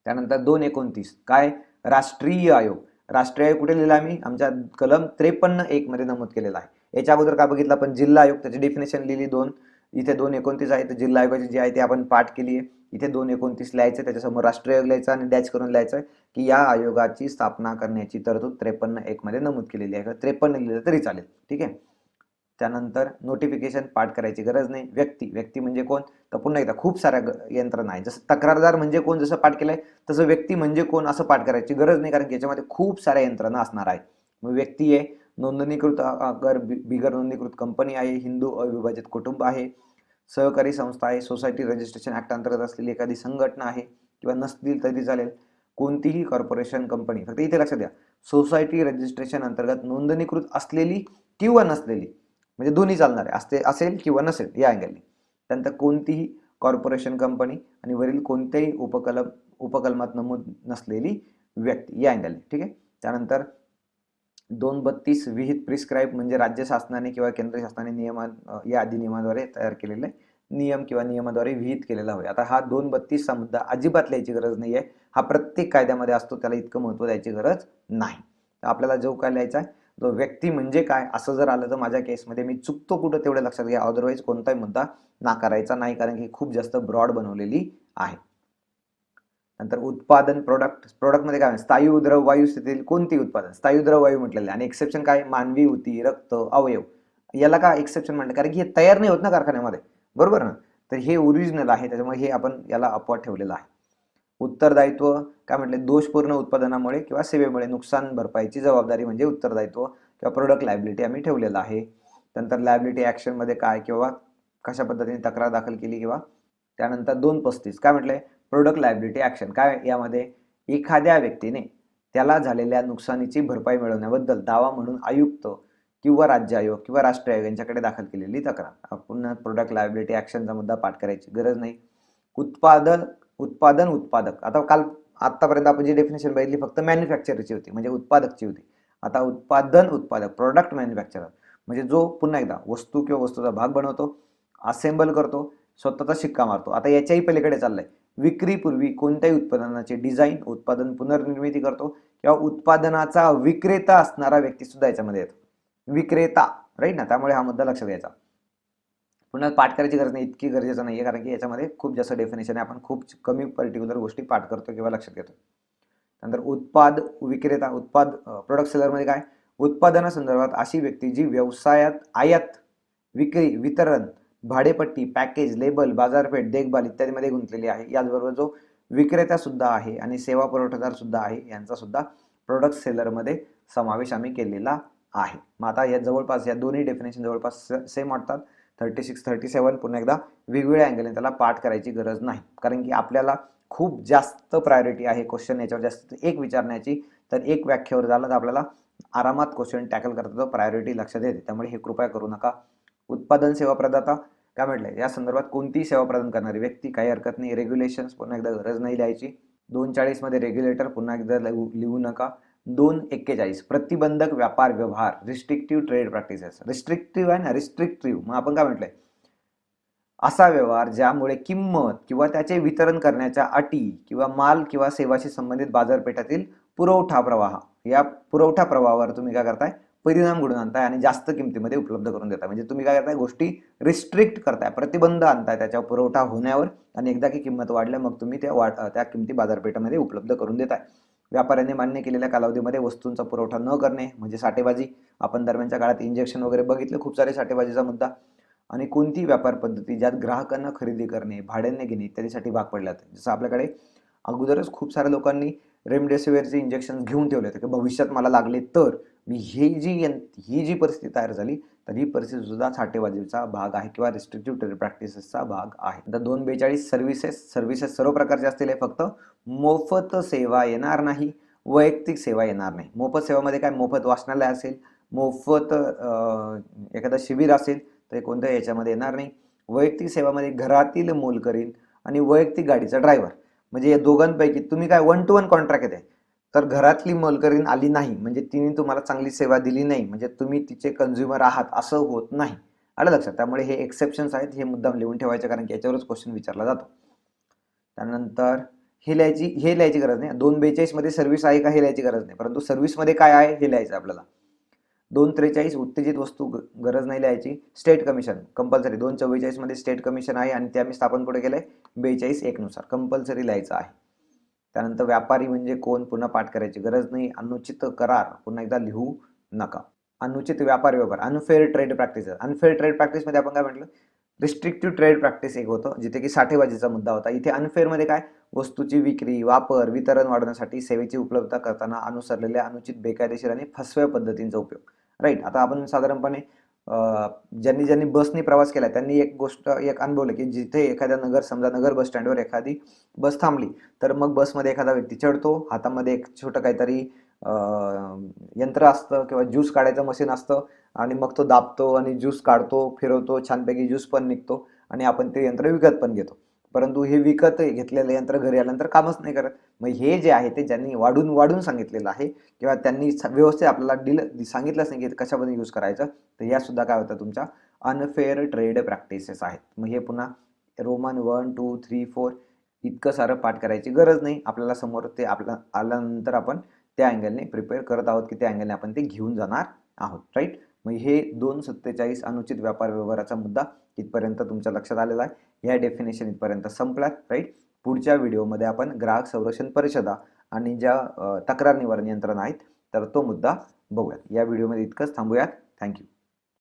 त्यानंतर 229 काय, राष्ट्रीय आयोग. राष्ट्रीय आयोग कुठे लिहिला आम्ही, आमच्या कलम 53(1) मध्ये नमूद केलेला आहे. याच्या अगोदर काय बघितलं आपण, जिल्हा आयोग, त्याची डेफिनेशन लिहिली 2. इथे 229 आहे, तर जिल्हा आयोगाची जी आहे ती आपण पाठ केली आहे. इथे 229 लिहायचं, त्याच्यासमोर राष्ट्रीय आयोग लिहायचा आणि डॅच करून लिहायचं की या आयोगाची स्थापना करण्याची तरतूद 53(1) मध्ये नमूद केलेली आहे. 53 लिहिलं तरी चालेल. ठीक आहे. त्यानंतर नोटिफिकेशन पाठ करायची गरज नाही. व्यक्ती म्हणजे कोण, तर पुन्हा एकदा खूप साऱ्या यंत्रणा आहे. जसं तक्रारदार म्हणजे कोण जसं पाठ केलंय, तसं व्यक्ती म्हणजे कोण असं पाठ करायची गरज नाही, कारण की याच्यामध्ये खूप साऱ्या यंत्रणा असणार आहेत. मग व्यक्ती आहे, नोंदणीकृत अगर बिगर नोंदणीकृत कंपनी आहे, हिंदू अविभाजित कुटुंब आहे, सहकारी संस्था आहे, सोसायटी रजिस्ट्रेशन ऍक्ट अंतर्गत असलेली एखादी संघटना आहे किंवा नसतील तरी चालेल, कोणतीही कॉर्पोरेशन कंपनी. फक्त इथे लक्षात द्या, सोसायटी रजिस्ट्रेशन अंतर्गत नोंदणीकृत असलेली किंवा नसलेली, म्हणजे दोन्ही चालणार आहे, असेल किंवा नसेल या अँगलने. त्यानंतर कोणतीही कॉर्पोरेशन कंपनी आणि वरील कोणत्याही उपकलमात नमूद नसलेली व्यक्ती या अँगलने. ठीक आहे. त्यानंतर 232 विहित प्रिस्क्राईब म्हणजे राज्य शासनाने किंवा केंद्र शासनाने या अधिनियमाद्वारे तयार केलेले नियम किंवा नियमाद्वारे विहित केलेला होय. आता हा 232 चा मुद्दा अजिबात लिहायची गरज नाहीये. हा प्रत्येक कायद्यामध्ये असतो, त्याला इतकं महत्व द्यायची गरज नाही. तर आपल्याला जो काय लिहायचा आहे तो व्यक्ती म्हणजे काय असं जर आलं तर माझ्या केसमध्ये मी चुकतो कुठं तेवढं लक्षात घ्या. अदरवाईज कोणताही मुद्दा नाकारायचा नाही, कारण की खूप जास्त ब्रॉड बनवलेली आहे. नंतर उत्पादन, प्रोडक्टमध्ये काय, स्थायू द्रव वायू स्थितीतील कोणती उत्पादन, स्थायू द्रव वायू म्हटलेले. आणि एक्सेप्शन काय, मानवी ऊती, रक्त, अवयव. याला का एक्सेप्शन म्हणतात, कारण की हे तयार नाही होत ना कारखान्यामध्ये, बरोबर ना, तर हे ओरिजिनल आहे, त्याच्यामुळे हे आपण याला अपवाद ठेवलेला आहे. उत्तरदायित्व काय म्हटले, दोषपूर्ण उत्पादनामुळे किंवा सेवेमुळे नुकसान भरपाईची जबाबदारी म्हणजे उत्तरदायित्व किंवा प्रोडक्ट लायबिलिटी आम्ही ठेवलेला आहे. नंतर लायबिलिटी ऍक्शन मध्ये काय किंवा कशा पद्धतीने तक्रार दाखल केली किंवा. त्यानंतर 235 काय म्हटलंय, प्रोडक्ट लायबिलिटी ऍक्शन काय, यामध्ये एखाद्या व्यक्तीने त्याला झालेल्या नुकसानीची भरपाई मिळवण्याबद्दल दावा म्हणून आयुक्त किंवा राज्य आयोग किंवा राष्ट्रीय आयोग यांच्याकडे दाखल केलेली तक्रार. पुन्हा प्रोडक्ट लायबिलिटी ऍक्शनचा मुद्दा पाठ करायची गरज नाही. उत्पादक. आता काल आतापर्यंत आपण जी डेफिनेशन बघितली फक्त मॅन्युफॅक्चरची होती, म्हणजे उत्पादकची होती. आता उत्पादक प्रोडक्ट मॅन्युफॅक्चरर म्हणजे जो पुन्हा एकदा वस्तू किंवा वस्तूचा भाग बनवतो, असेंबल करतो, स्वतःचा शिक्का मारतो. आता याच्याही पलीकडे चाललंय, विक्रीपूर्वी कोणत्याही उत्पादनाची डिझाईन, उत्पादन पुनर्निर्मिती करतो किंवा उत्पादनाचा विक्रेता असणारा व्यक्ती सुद्धा याच्यामध्ये येतो, विक्रेता, राईट ना. त्यामुळे हा मुद्दा लक्षात घ्यायचा. पुन्हा पाठ करायची गरज नाही, इतकी गरजेचं नाहीये, कारण की याच्यामध्ये खूप जास्त डेफिनेशन आहे, आपण खूप कमी पर्टिक्युलर गोष्टी पाठ करतो किंवा लक्षात घेतो. नंतर विक्रेता, प्रोडक्ट सेलरमध्ये काय, उत्पादनासंदर्भात अशी व्यक्ती जी व्यवसायात आयात, विक्री, वितरण, भाडेपट्टी, पॅकेज, लेबल, बाजारपेठ, देखभाल इत्यादीमध्ये गुंतलेली आहे. याचबरोबर जो विक्रेता सुद्धा आहे आणि सेवा पुरवठादार सुद्धा आहे, यांचा सुद्धा प्रोडक्ट सेलरमध्ये समावेश आम्ही केलेला आहे. मग आता या जवळपास या दोन्ही डेफिनेशन जवळपास सेम वाटतात. 36, 37 पुन्हा एकदा वेगवेगळ्या अँगलने त्याला पाठ करायची गरज नाही, कारण की आपल्याला खूप जास्त प्रायोरिटी आहे क्वेश्चन याच्यावर जास्त एक विचारण्याची. तर एक व्याख्येवर झालं तर आपल्याला आरामात क्वेश्चन टॅकल करता प्रायोरिटी लक्षात येते. त्यामुळे हे कृपया करू नका. उत्पादन सेवा प्रदाता काय म्हटलंय, या संदर्भात कोणती सेवा प्रदान करणारी व्यक्ती, काही हरकत नाही. रेग्युलेशन्स पुन्हा एकदा गरज नाही लिहायची. 240 मध्ये रेग्युलेटर पुन्हा एकदा लिहू नका. 241 प्रतिबंधक व्यापार व्यवहार, रिस्ट्रिक्टिव्ह ट्रेड प्रॅक्टिसेस. रिस्ट्रिक्टिव्ह आहे ना, रिस्ट्रिक्टिव्ह, मग आपण काय म्हटलंय, असा व्यवहार ज्यामुळे किंमत किंवा त्याचे वितरण करण्याच्या अटी किंवा माल किंवा सेवाशी संबंधित बाजारपेठातील पुरवठा प्रवाह, या पुरवठा प्रवाहावर तुम्ही काय करताय, परिणाम घडून आणताय आणि जास्त किमतीमध्ये उपलब्ध करून देताय. म्हणजे तुम्ही काय करताय, गोष्टी रिस्ट्रिक्ट करताय, प्रतिबंध आणताय त्याच्यावर पुरवठा होण्यावर, आणि एकदा की किंमत वाढल्या मग तुम्ही त्या किमती बाजारपेठामध्ये उपलब्ध करून देताय. व्यापाऱ्यांनी मान्य केलेल्या कालावधीमध्ये वस्तूंचा पुरवठा न करणे म्हणजे साठेबाजी. आपण दरम्यानच्या काळात इंजेक्शन वगैरे बघितले, खूप सारे साठेबाजीचा मुद्दा. आणि कोणती व्यापार पद्धती ज्यात ग्राहकांना खरेदी करणे, भाड्याने घेणे इत्यादीसाठी भाग पडले जाते. जसं आपल्याकडे अगोदरच खूप साऱ्या लोकांनी रेमडेसिवीरचे इंजेक्शन घेऊन ठेवले होते की भविष्यात मला लागले तर मी ही जी परिस्थिती तयार झाली, तर ही परिस्थिती सुद्धा साठेबाजीचा भाग आहे किंवा रिस्ट्रिक्टिव्ह ट्रेड प्रॅक्टिसेसचा भाग आहे. तर 242 सर्व्हिसेस सर्व प्रकारचे असतील, फक्त मोफत सेवा येणार नाही, वैयक्तिक सेवा येणार नाही. मोफत सेवामध्ये काय, मोफत वाचनालय असेल, मोफत एखादा शिबिर असेल तर कोणत्या याच्यामध्ये येणार नाही. वैयक्तिक सेवामध्ये घरातील मोलकरीण आणि वैयक्तिक गाडीचा ड्रायव्हर, म्हणजे या दोघांपैकी तुम्ही काय 1 to 1 कॉन्ट्रॅक्ट येते, तर घरातली मोलकरीण आली नाही म्हणजे तिने तुम्हाला चांगली सेवा दिली नाही, म्हणजे तुम्ही तिचे कंझ्युमर आहात असं होत नाही. आलं लक्षात. त्यामुळे हे एक्सेप्शन्स आहेत, हे मुद्दाम लिहून ठेवायचे, कारण की याच्यावरच क्वेश्चन विचारला जातो. त्यानंतर हे लिहायची गरज नाही. 242 मध्ये सर्व्हिस आहे का हे लिहायची गरज नाही, परंतु सर्व्हिस मध्ये काय आहे हे लिहायचं आपल्याला. 243 उत्तेजित वस्तू गरज नाही लिहायची. स्टेट कमिशन कंपल्सरी, 244 मध्ये स्टेट कमिशन आहे आणि ते आम्ही स्थापन कुठे केलंय, 42(1) नुसार कंपल्सरी लिहायचं आहे. त्यानंतर व्यापारी म्हणजे कोण पुन्हा पाठ करायची गरज नाही. अनुचित करार पुन्हा एकदा लिहू नका. अनुचित व्यापार व्यवहार, unfair trade practice. Unfair trade practice मध्ये आपण काय म्हटलं, रिस्ट्रिक्टिव्ह ट्रेड प्रॅक्टिस एक होतं जिथे की साठेबाजीचा मुद्दा होता. इथे अनफेअर मध्ये काय, वस्तूची विक्री, वापर, वितरण वाढवण्यासाठी सेवेची उपलब्धता करताना अनुसरलेल्या अनुचित, बेकायदेशीर आणि फसव्या पद्धतींचा उपयोग. राईट. आता आपण साधारणपणे ज्यांनी बसनी प्रवास केला त्यांनी एक गोष्ट अनुभवलं की जिथे एखाद्या समजा नगर बस स्टँडवर एखादी बस थांबली, तर मग बसमध्ये एखादा व्यक्ती चढतो, हातामध्ये एक छोटं काहीतरी यंत्र असतं किंवा ज्यूस काढायचं मशीन असतं, आणि मग तो दाबतो आणि ज्यूस काढतो, फिरवतो, छानपैकी ज्यूस पण निघतो आणि आपण ते यंत्र विकत पण घेतो. परंतु हे विकत घेतलेलं यंत्र घरी आल्यानंतर कामच नाही करत. मग हे जे आहे ते ज्यांनी वाढून सांगितलेलं आहे किंवा त्यांनी व्यवस्थित आपल्याला सांगितलंच नाही की कशामध्ये यूज करायचं, तर या सुद्धा काय होतं, तुमच्या अनफेअर ट्रेड प्रॅक्टिसेस आहेत. मग हे पुन्हा रोमन 1, 2, 3, 4 इतकं सारं पाठ करायची गरज नाही. आपल्याला समोर ते आल्यानंतर आपण त्या अँगलने प्रिपेअर करत आहोत की त्या अँगलने आपण ते घेऊन जाणार आहोत. राईट. मग हे 247 अनुचित व्यापार व्यवहाराचा मुद्दा इथपर्यंत तुमच्या लक्षात आलेला आहे. या डेफिनेशन इथपर्यंत संपल्यात. राईट. पुढच्या व्हिडिओमध्ये आपण ग्राहक संरक्षण परिषदा आणि ज्या तक्रार निवारण यंत्रणा आहेत तर तो मुद्दा बघूयात. या व्हिडिओमध्ये इतकंच थांबूयात. थँक्यू.